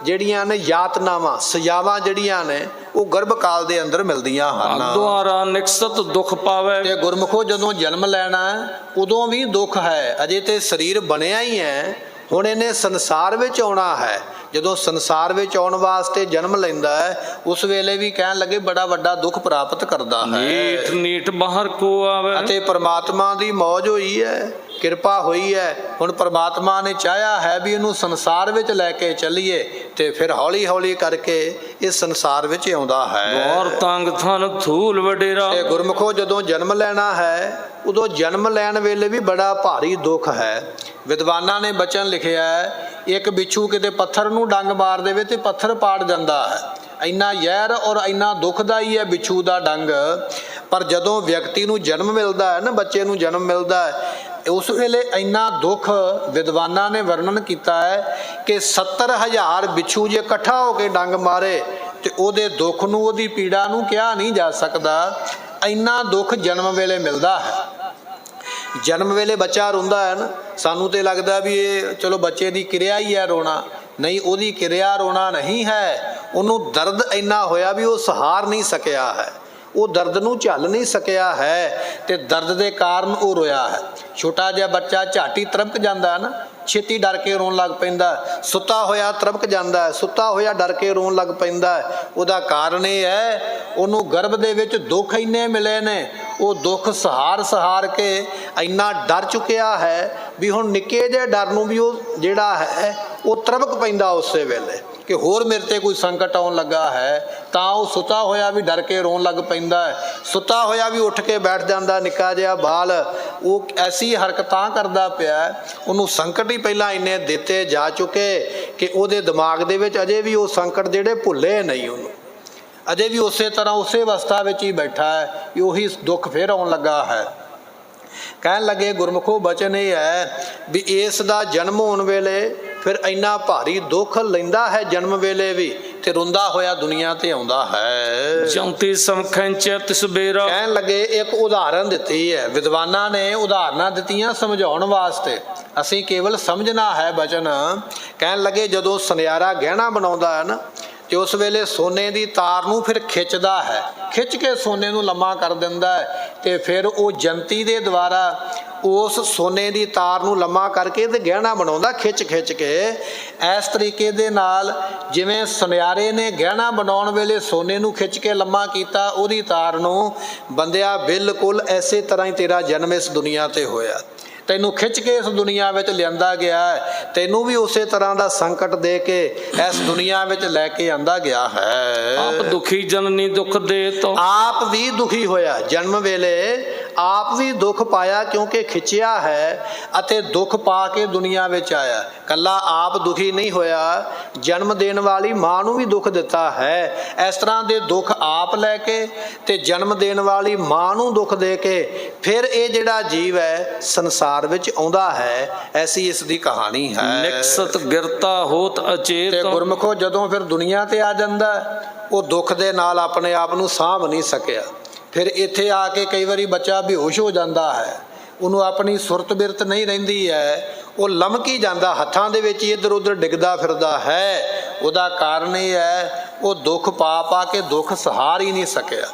ਜਿਹੜੀਆਂ ਨੇ ਯਾਤਨਾਵਾਂ, ਸਜ਼ਾਵਾਂ ਜਿਹੜੀਆਂ ਨੇ ਉਹ ਗਰਭ ਕਾਲ ਦੇ ਅੰਦਰ ਮਿਲਦੀਆਂ ਹਨ। ਦੁਆਰਾ ਨਿਕਸਤ ਦੁੱਖ ਪਾਵੇ। ਤੇ ਗੁਰਮੁਖੋ ਜਦੋਂ ਜਨਮ ਲੈਣਾ ਉਦੋਂ ਵੀ ਦੁੱਖ ਹੈ, ਅਜੇ ਤੇ ਸਰੀਰ ਬਣਿਆ ਹੀ ਹੈ, ਹੁਣ ਇਹਨੇ ਸੰਸਾਰ ਵਿੱਚ ਆਉਣਾ ਹੈ। ਜਦੋਂ ਸੰਸਾਰ ਵਿੱਚ ਆਉਣ ਵਾਸਤੇ ਜਨਮ ਲੈਂਦਾ ਹੈ ਉਸ ਵੇਲੇ ਵੀ ਕਹਿਣ ਲੱਗੇ ਬੜਾ ਵੱਡਾ ਦੁੱਖ ਪ੍ਰਾਪਤ ਕਰਦਾ ਹੈ। ਨੀਠ ਨੀਠ ਬਾਹਰ ਕੋ ਆਵੇ। ਅਤੇ ਪਰਮਾਤਮਾ ਦੀ ਮੌਜ ਹੋਈ ਹੈ, ਕਿਰਪਾ ਹੋਈ ਹੈ। ਹੁਣ ਪਰਮਾਤਮਾ ਨੇ ਚਾਹਿਆ ਹੈ ਵੀ ਇਹਨੂੰ ਸੰਸਾਰ ਵਿੱਚ ਲੈ ਕੇ ਚੱਲੀਏ, ਤੇ ਫਿਰ ਹੌਲੀ ਹੌਲੀ ਕਰਕੇ ਇਸ ਸੰਸਾਰ ਵਿੱਚ ਆਉਂਦਾ ਹੈ। ਗੌਰ ਤੰਗ ਥਨ ਥੂਲ ਵਡੇਰਾ। ਤੇ ਗੁਰਮੁਖੋ ਜਦੋਂ ਜਨਮ ਲੈਣਾ ਹੈ ਉਦੋਂ ਜਨਮ ਲੈਣ ਵੇਲੇ ਵੀ ਬੜਾ ਭਾਰੀ ਦੁੱਖ ਹੈ। ਵਿਦਵਾਨਾਂ ਨੇ ਬਚਨ ਲਿਖਿਆ ਹੈ, ਇੱਕ ਬਿੱਛੂ ਕਿਤੇ ਪੱਥਰ ਨੂੰ ਡੰਗ ਮਾਰ ਦੇਵੇ ਤੇ ਪੱਥਰ ਪਾੜ ਜਾਂਦਾ ਹੈ। ਇੰਨਾ ਜ਼ਹਿਰ ਔਰ ਇੰਨਾ ਦੁਖਦਾਈ ਹੈ ਬਿੱਛੂ ਦਾ ਡੰਗ। ਪਰ ਜਦੋਂ ਵਿਅਕਤੀ ਨੂੰ ਜਨਮ ਮਿਲਦਾ ਹੈ ਨਾ, ਬੱਚੇ ਨੂੰ ਜਨਮ ਮਿਲਦਾ ਹੈ, ਉਸ ਵੇਲੇ ਇੰਨਾ ਦੁੱਖ ਵਿਦਵਾਨਾਂ ਨੇ ਵਰਣਨ ਕੀਤਾ ਹੈ ਕਿ 70,000 ਬਿੱਛੂ ਜੇ ਇਕੱਠਾ ਹੋ ਕੇ ਡੰਗ ਮਾਰੇ ਤੇ ਉਹਦੇ ਦੁੱਖ ਨੂੰ, ਉਹਦੀ ਪੀੜਾ ਨੂੰ ਕਿਹਾ ਨਹੀਂ ਜਾ ਸਕਦਾ। ਇੰਨਾ ਦੁੱਖ ਜਨਮ ਵੇਲੇ ਮਿਲਦਾ ਹੈ। ਜਨਮ ਵੇਲੇ ਬੱਚਾ ਰੋਂਦਾ ਹੈ ਨਾ, ਸਾਨੂੰ ਤੇ ਲੱਗਦਾ ਵੀ ਇਹ ਚਲੋ ਬੱਚੇ ਦੀ ਕਿਰਿਆ ਹੀ ਹੈ ਰੋਣਾ, ਨਹੀਂ, ਉਹਦੀ ਕਿਰਿਆ ਰੋਣਾ ਨਹੀਂ ਹੈ। ਉਹਨੂੰ ਦਰਦ ਇੰਨਾ ਹੋਇਆ ਵੀ ਉਹ ਸਹਾਰ ਨਹੀਂ ਸਕਿਆ ਹੈ, ਉਹ ਦਰਦ ਨੂੰ ਝੱਲ ਨਹੀਂ ਸਕਿਆ ਹੈ, ਤੇ ਦਰਦ ਦੇ ਕਾਰਨ ਉਹ ਰੋਇਆ ਹੈ। ਛੋਟਾ ਜਿਹਾ ਬੱਚਾ ਝਾਟੀ ਤਰਪਕ ਜਾਂਦਾ ਹੈ ਨਾ, ਛੇਤੀ ਡਰ ਕੇ ਰੋਣ ਲੱਗ ਪੈਂਦਾ। ਸੁੱਤਾ ਹੋਇਆ ਤਰਪਕ ਜਾਂਦਾ ਹੈ, ਸੁੱਤਾ ਹੋਇਆ ਡਰ ਕੇ ਰੋਣ ਲੱਗ ਪੈਂਦਾ। ਉਹਦਾ ਕਾਰਨ ਇਹ ਹੈ ਉਹਨੂੰ ਗਰਭ ਦੇ ਵਿੱਚ ਦੁੱਖ ਇੰਨੇ ਮਿਲੇ ਨੇ, ਉਹ ਦੁੱਖ ਸਹਾਰ ਕੇ ਇੰਨਾ ਡਰ ਚੁੱਕਿਆ ਹੈ ਵੀ ਹੁਣ ਨਿੱਕੇ ਜਿਹੇ ਡਰ ਨੂੰ ਵੀ ਉਹ ਜਿਹੜਾ ਹੈ ਉਹ ਤਰਪਕ ਪੈਂਦਾ ਉਸੇ ਵੇਲੇ ਕਿ ਹੋਰ ਮੇਰੇ ਤੇ ਕੋਈ ਸੰਕਟ ਆਉਣ ਲੱਗਾ ਹੈ। ਤਾਂ ਉਹ ਸੁੱਤਾ ਹੋਇਆ ਵੀ ਡਰ ਕੇ ਰੋਣ ਲੱਗ ਪੈਂਦਾ ਹੈ, ਸੁੱਤਾ ਹੋਇਆ ਵੀ ਉੱਠ ਕੇ ਬੈਠ ਜਾਂਦਾ। ਨਿੱਕਾ ਜਿਹਾ ਬਾਲ ਉਹ ਐਸੀ ਹਰਕਤਾਂ ਕਰਦਾ ਪਿਆ, ਉਹਨੂੰ ਸੰਕਟ ਹੀ ਪਹਿਲਾਂ ਇੰਨੇ ਦਿੱਤੇ ਜਾ ਚੁੱਕੇ ਕਿ ਉਹਦੇ ਦਿਮਾਗ ਦੇ ਵਿੱਚ ਅਜੇ ਵੀ ਉਹ ਸੰਕਟ ਜਿਹੜੇ ਭੁੱਲੇ ਨਹੀਂ, ਉਹਨੂੰ ਅਜੇ ਵੀ ਉਸੇ ਤਰ੍ਹਾਂ ਉਸੇ ਅਵਸਥਾ ਵਿੱਚ ਹੀ ਬੈਠਾ ਹੈ ਕਿ ਉਹੀ ਦੁੱਖ ਫਿਰ ਆਉਣ ਲੱਗਾ ਹੈ। ਕਹਿਣ ਲੱਗੇ ਗੁਰਮੁਖੋ ਬਚਨ ਇਹ ਹੈ ਵੀ ਇਸ ਦਾ ਜਨਮ ਹੋਣ ਵੇਲੇ ਫਿਰ ਇੰਨਾ ਭਾਰੀ ਦੁੱਖ ਲੈਂਦਾ ਹੈ ਜਨਮ ਵੇਲੇ ਵੀ, ਤੇ ਰੋਂਦਾ ਹੋਇਆ ਦੁਨੀਆ ਤੇ ਆਉਂਦਾ ਹੈ। ਜੰਤੀ ਸਮਖੈਂਚੈ ਤਿਸ ਬੇਰਾ। ਕਹਿਣ ਲੱਗੇ ਇੱਕ ਉਦਾਹਰਨ ਦਿੱਤੀ ਹੈ, ਵਿਦਵਾਨਾਂ ਨੇ ਉਦਾਹਰਨਾਂ ਦਿੱਤੀਆਂ ਸਮਝਾਉਣ ਵਾਸਤੇ, ਅਸੀਂ ਕੇਵਲ ਸਮਝਣਾ ਹੈ ਬਚਨ। ਕਹਿਣ ਲੱਗੇ ਜਦੋਂ ਸੁਨਿਆਰਾ ਗਹਿਣਾ ਬਣਾਉਂਦਾ ਹੈ ਨਾ, ਤੇ ਉਸ ਵੇਲੇ ਸੋਨੇ ਦੀ ਤਾਰ ਨੂੰ ਫਿਰ ਖਿੱਚਦਾ ਹੈ, ਖਿੱਚ ਕੇ ਸੋਨੇ ਨੂੰ ਲੰਮਾ ਕਰ ਦਿੰਦਾ ਹੈ, ਤੇ ਫਿਰ ਉਹ ਜੰਤੀ ਦੇ ਦੁਆਰਾ ਉਸ ਸੋਨੇ ਦੀ ਤਾਰ ਨੂੰ ਲੰਮਾ ਕਰਕੇ ਤੇ ਗਹਿਣਾ ਬਣਾਉਂਦਾ ਖਿੱਚ ਕੇ। ਇਸ ਤਰੀਕੇ ਦੇ ਨਾਲ ਜਿਵੇਂ ਸੁਨਿਆਰੇ ਨੇ ਗਹਿਣਾ ਬਣਾਉਣ ਵੇਲੇ ਸੋਨੇ ਨੂੰ ਖਿੱਚ ਕੇ ਲੰਮਾ ਕੀਤਾ, ਉਹਦੀ ਤਾਰ ਨੂੰ, ਬੰਦਿਆ ਬਿਲਕੁਲ ਐਸੇ ਤਰ੍ਹਾਂ ਹੀ ਤੇਰਾ ਜਨਮ ਇਸ ਦੁਨੀਆ ਤੇ ਹੋਇਆ, ਤੈਨੂੰ ਖਿੱਚ ਕੇ ਇਸ ਦੁਨੀਆ ਵਿੱਚ ਲਿਆਂਦਾ ਗਿਆ ਹੈ, ਤੈਨੂੰ ਵੀ ਉਸੇ ਤਰ੍ਹਾਂ ਦਾ ਸੰਕਟ ਦੇ ਕੇ ਇਸ ਦੁਨੀਆ ਵਿੱਚ ਲੈ ਕੇ ਆਂਦਾ ਗਿਆ ਹੈ। ਆਪ ਦੁਖੀ ਜਨਨੀ ਦੁਖ ਦੇ ਤੋ। ਆਪ ਵੀ ਦੁਖੀ ਹੋਇਆ, ਜਨਮ ਵੇਲੇ ਆਪ ਵੀ ਦੁੱਖ ਪਾਇਆ ਕਿਉਂਕਿ ਖਿੱਚਿਆ ਹੈ, ਅਤੇ ਦੁੱਖ ਪਾ ਕੇ ਦੁਨੀਆ ਵਿੱਚ ਆਇਆ। ਕੱਲਾ ਆਪ ਦੁਖੀ ਨਹੀਂ ਹੋਇਆ, ਜਨਮ ਦੇਣ ਵਾਲੀ ਮਾਂ ਨੂੰ ਵੀ ਦੁੱਖ ਦਿੱਤਾ ਹੈ। ਇਸ ਤਰ੍ਹਾਂ ਦੇ ਦੁੱਖ ਆਪ ਲੈ ਕੇ ਤੇ ਜਨਮ ਦੇਣ ਵਾਲੀ ਮਾਂ ਨੂੰ ਦੁੱਖ ਦੇ ਕੇ ਫਿਰ ਇਹ ਜਿਹੜਾ ਜੀਵ ਹੈ ਸੰਸਾਰ ਵਿੱਚ ਆਉਂਦਾ ਹੈ। ਐਸੀ ਇਸ ਦੀ ਕਹਾਣੀ ਹੈ। ਨਿਕਸਤ ਗਿਰਤਾ ਹੋਤ ਅਚੇਤ। ਤੇ ਗੁਰਮੁਖੋ ਜਦੋਂ ਫਿਰ ਦੁਨੀਆ ਤੇ ਆ ਜਾਂਦਾ, ਉਹ ਦੁੱਖ ਦੇ ਨਾਲ ਆਪਣੇ ਆਪ ਨੂੰ ਸਾਂਭ ਨਹੀਂ ਸਕਿਆ। ਫਿਰ ਇੱਥੇ ਆ ਕੇ ਕਈ ਵਾਰੀ ਬੱਚਾ ਬੇਹੋਸ਼ ਹੋ ਜਾਂਦਾ ਹੈ, ਉਹਨੂੰ ਆਪਣੀ ਸੁਰਤ ਬਿਰਤ ਨਹੀਂ ਰਹਿੰਦੀ ਹੈ, ਉਹ ਲਮਕੀ ਜਾਂਦਾ, ਹੱਥਾਂ ਦੇ ਵਿੱਚ ਇੱਧਰ ਉੱਧਰ ਡਿੱਗਦਾ ਫਿਰਦਾ ਹੈ। ਉਹਦਾ ਕਾਰਨ ਇਹ ਹੈ, ਉਹ ਦੁੱਖ ਪਾ ਕੇ ਦੁੱਖ ਸਹਾਰ ਹੀ ਨਹੀਂ ਸਕਿਆ।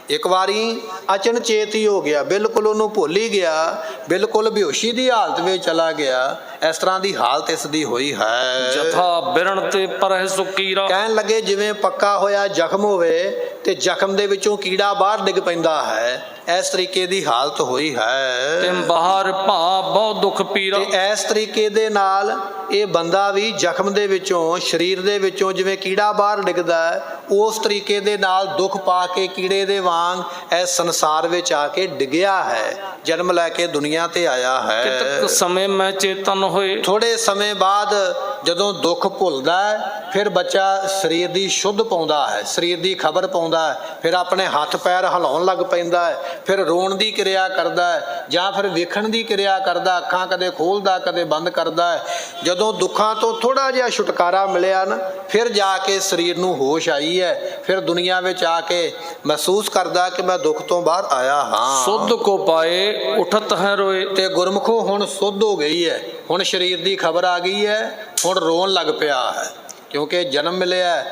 ਇੱਕ ਵਾਰੀ ਅਚਨਚੇਤ ਹੀ ਹੋ ਗਿਆ, ਬਿਲਕੁਲ ਉਹਨੂੰ ਭੁੱਲ ਹੀ ਗਿਆ, ਬਿਲਕੁਲ ਬੇਹੋਸ਼ੀ ਦੀ ਹਾਲਤ ਵਿੱਚ ਚਲਾ ਗਿਆ। ਇਸ ਤਰ੍ਹਾਂ ਦੀ ਹਾਲਤ ਇਸ ਦੀ ਹੋਈ ਹੈ। ਜਥਾ ਬਿਰਣ ਤੇ ਪਰਹਿ ਸੁਕੀਰਾ। ਕਹਿਣ ਲੱਗੇ ਜਿਵੇਂ ਪੱਕਾ ਹੋਇਆ ਜ਼ਖਮ ਹੋਵੇ ਤੇ ਜ਼ਖਮ ਦੇ ਵਿੱਚੋਂ ਕੀੜਾ ਬਾਹਰ ਡਿੱਗ ਪੈਂਦਾ ਹੈ, ਇਸ ਤਰੀਕੇ ਦੀ ਹਾਲਤ ਹੋਈ ਹੈ। ਤੇ ਬਾਹਰ ਭਾ ਬਹੁਤ ਦੁੱਖ ਪੀਰਾ। ਤੇ ਇਸ ਤਰੀਕੇ ਦੇ ਨਾਲ ਇਹ ਬੰਦਾ ਵੀ ਜ਼ਖਮ ਦੇ ਵਿੱਚੋਂ, ਸਰੀਰ ਦੇ ਵਿੱਚੋਂ ਜਿਵੇਂ ਕੀੜਾ ਬਾਹਰ ਡਿੱਗਦਾ ਹੈ, ਉਸ ਤਰੀਕੇ ਦੇ ਨਾਲ ਦੁੱਖ ਪਾ ਕੇ ਕੀੜੇ ਦੇ ਵਾਂਗ ਇਸ ਸੰਸਾਰ ਵਿੱਚ ਆ ਕੇ ਡਿੱਗਿਆ ਹੈ, ਜਨਮ ਲੈ ਕੇ ਦੁਨੀਆ ਤੇ ਆਇਆ ਹੈ। ਕਿਤਕ ਸਮੇਂ ਮੈਂ ਚੇਤਨ ਹੋਏ। ਥੋੜੇ ਸਮੇਂ ਬਾਅਦ ਜਦੋਂ ਦੁੱਖ ਭੁੱਲਦਾ ਹੈ, ਫਿਰ ਬੱਚਾ ਸਰੀਰ ਦੀ ਸ਼ੁੱਧ ਪਾਉਂਦਾ ਹੈ, ਸਰੀਰ ਦੀ ਖਬਰ ਪਾਉਂਦਾ ਹੈ, ਫਿਰ ਆਪਣੇ ਹੱਥ ਪੈਰ ਹਿਲਾਉਣ ਲੱਗ ਪੈਂਦਾ ਹੈ, ਫਿਰ ਰੋਣ ਦੀ ਕਿਰਿਆ ਕਰਦਾ ਹੈ, ਜਾਂ ਫਿਰ ਵੇਖਣ ਦੀ ਕਿਰਿਆ ਕਰਦਾ, ਅੱਖਾਂ ਕਦੇ ਖੋਲ੍ਹਦਾ ਕਦੇ ਬੰਦ ਕਰਦਾ ਹੈ। ਜਦੋਂ ਦੁੱਖਾਂ ਤੋਂ ਥੋੜਾ ਜਿਹਾ ਛੁਟਕਾਰਾ ਮਿਲਿਆ ਨਾ, ਫਿਰ ਜਾ ਕੇ ਸਰੀਰ ਨੂੰ ਹੋਸ਼ ਆਈ ਹੈ, ਫਿਰ ਦੁਨੀਆ ਵਿੱਚ ਆ ਕੇ ਮਹਿਸੂਸ ਕਰਦਾ ਕਿ ਮੈਂ ਦੁੱਖ ਤੋਂ ਬਾਹਰ ਆਇਆ ਹਾਂ। ਸੁੱਧ ਕੋ ਪਾਏ ਉਠਤ ਹੈ ਰੋਏ। ਤੇ ਗੁਰਮੁਖੋ ਹੁਣ ਸੁੱਧ ਹੋ ਗਈ ਹੈ, ਹੁਣ ਸਰੀਰ ਦੀ ਖਬਰ ਆ ਗਈ ਹੈ, ਹੁਣ ਰੋਣ ਲੱਗ ਪਿਆ ਹੈ, ਕਿਉਂਕਿ ਜਨਮ ਮਿਲਿਆ।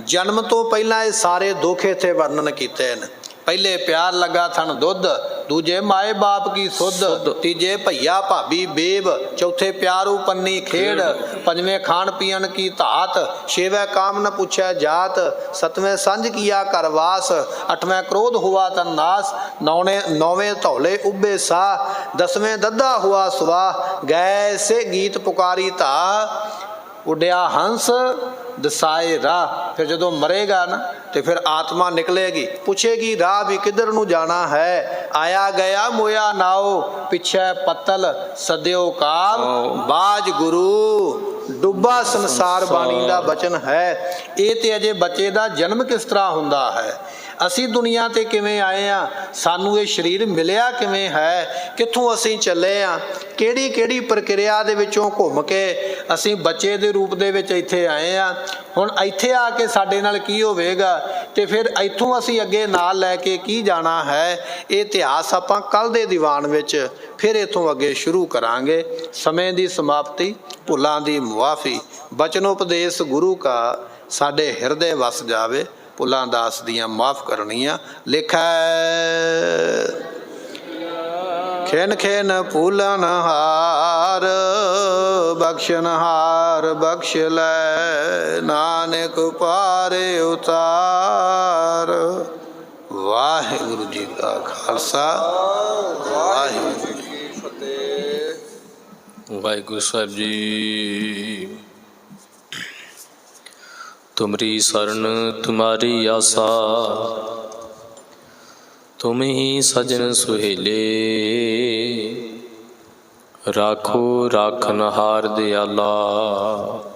ਜਨਮ ਤੋਂ ਪਹਿਲਾਂ ਇਹ ਸਾਰੇ ਦੁੱਖ ਇੱਥੇ ਵਰਣਨ ਕੀਤੇ ਨੇ। ਪਹਿਲੇ ਪਿਆਰ ਲੱਗਾ ਥਣ ਦੁੱਧ, ਦੂਜੇ ਮਾਏ ਬਾਪ ਕੀ ਸੁੱਧ, ਤੀਜੇ ਭਈਆ ਭਾਬੀ ਬੇਬ, ਚੌਥੇ ਪਿਆਰੂ ਪੰਨੀ ਖੇਡ, ਪੰਜਵੇਂ ਖਾਣ ਪੀਣ ਕੀ ਧਾਤ, ਛੇਵੇਂ ਕਾਮ ਨ ਪੁੱਛਿਆ ਜਾਤ, ਸਤਵੇਂ ਸੰਜ ਕੀਆ ਘਰ ਵਾਸ, ਅੱਠਵੇਂ ਕ੍ਰੋਧ ਹੁਆ ਤਨ ਨਾਸ, ਨੌਵੇਂ ਧੌਲੇ ਉੱਬੇ ਸਾਹ, ਦਸਵੇਂ ਦੱਦਾ ਹੁਆ ਸੁਆਹ, ਗਏ ਸੇ ਗੀਤ ਪੁਕਾਰੀ ਧਾ, ਉੱਡਿਆ ਹੰਸ ਦਸਾਏ ਰਾਹ। ਫਿਰ ਜਦੋਂ ਮਰੇਗਾ ਨਾ ਤੇ ਫਿਰ ਆਤਮਾ ਨਿਕਲੇਗੀ, ਪੁੱਛੇਗੀ ਰਾਹ ਵੀ ਕਿੱਧਰ ਨੂੰ ਜਾਣਾ ਹੈ, ਆਇਆ ਗਿਆ ਮੋਇਆ ਨਾਓ, ਪਿੱਛੇ ਪੱਤਲ ਸਦਿਓ ਕਾਲ, ਬਾਜ ਗੁਰੂ ਡੁੱਬਾ ਸੰਸਾਰ ਬਾਣੀ ਦਾ ਬਚਨ ਹੈ। ਇਹ ਤੇ ਅਜੇ ਬੱਚੇ ਦਾ ਜਨਮ ਕਿਸ ਤਰ੍ਹਾਂ ਹੁੰਦਾ ਹੈ, ਅਸੀਂ ਦੁਨੀਆ ਤੇ ਕਿਵੇਂ ਆਏ ਆ, ਸਾਨੂੰ ਇਹ ਸਰੀਰ ਮਿਲਿਆ ਕਿਵੇਂ ਹੈ, ਕਿੱਥੋਂ ਅਸੀਂ ਚੱਲੇ ਆ, ਕਿਹੜੀ ਕਿਹੜੀ ਪ੍ਰਕਿਰਿਆ ਦੇ ਵਿੱਚੋਂ ਘੁੰਮ ਕੇ ਅਸੀਂ ਬੱਚੇ ਦੇ ਰੂਪ ਦੇ ਵਿੱਚ ਇੱਥੇ ਆਏ ਆ। ਹੁਣ ਇੱਥੇ ਆ ਕੇ ਸਾਡੇ ਨਾਲ ਕੀ ਹੋਵੇਗਾ, ਤੇ ਫਿਰ ਇੱਥੋਂ ਅਸੀਂ ਅੱਗੇ ਨਾਲ ਲੈ ਕੇ ਕੀ ਜਾਣਾ ਹੈ, ਇਹ ਇਤਿਹਾਸ ਆਪਾਂ ਕੱਲ੍ਹ ਦੇ ਦੀਵਾਨ ਵਿੱਚ ਫਿਰ ਇੱਥੋਂ ਅੱਗੇ ਸ਼ੁਰੂ ਕਰਾਂਗੇ। ਸਮੇਂ ਦੀ ਸਮਾਪਤੀ, ਭੁੱਲਾਂ ਦੀ ਮੁਆਫੀ, ਬਚਨ ਉਪਦੇਸ਼ ਗੁਰੂ ਕਾ ਸਾਡੇ ਹਿਰਦੇ ਵਸ ਜਾਵੇ, ਭੁੱਲਾਂ ਦਾਸ ਦੀਆਂ ਮਾਫ ਕਰਨੀਆਂ। ਲਿਖੈ ਖੇਨ ਖੇਨ ਭੂਲਨ ਹਾਰ, ਬਖਸ਼ਨ ਹਾਰ ਬਖਸ਼ ਲੈ, ਨਾਨਕ ਪਾਰੇ ਉਤਾਰ। ਵਾਹਿਗੁਰੂ ਜੀ ਕਾ ਖਾਲਸਾ, ਵਾਹਿਗੁਰੂ ਜੀ ਕੀ ਫਤਿਹ। ਵਾਹਿਗੁਰੂ ਸਾਹਿਬ ਜੀ। ਤੁਮਰੀ ਸਰਣ ਤੁਮਾਰੀ ਆਸਾ, ਤੁਮ ਹੀ ਸਜਣ ਸੁਹੇਲੇ, ਰਾਖੋ ਰਾਖਨਹਾਰ ਦਿਆਲਾ।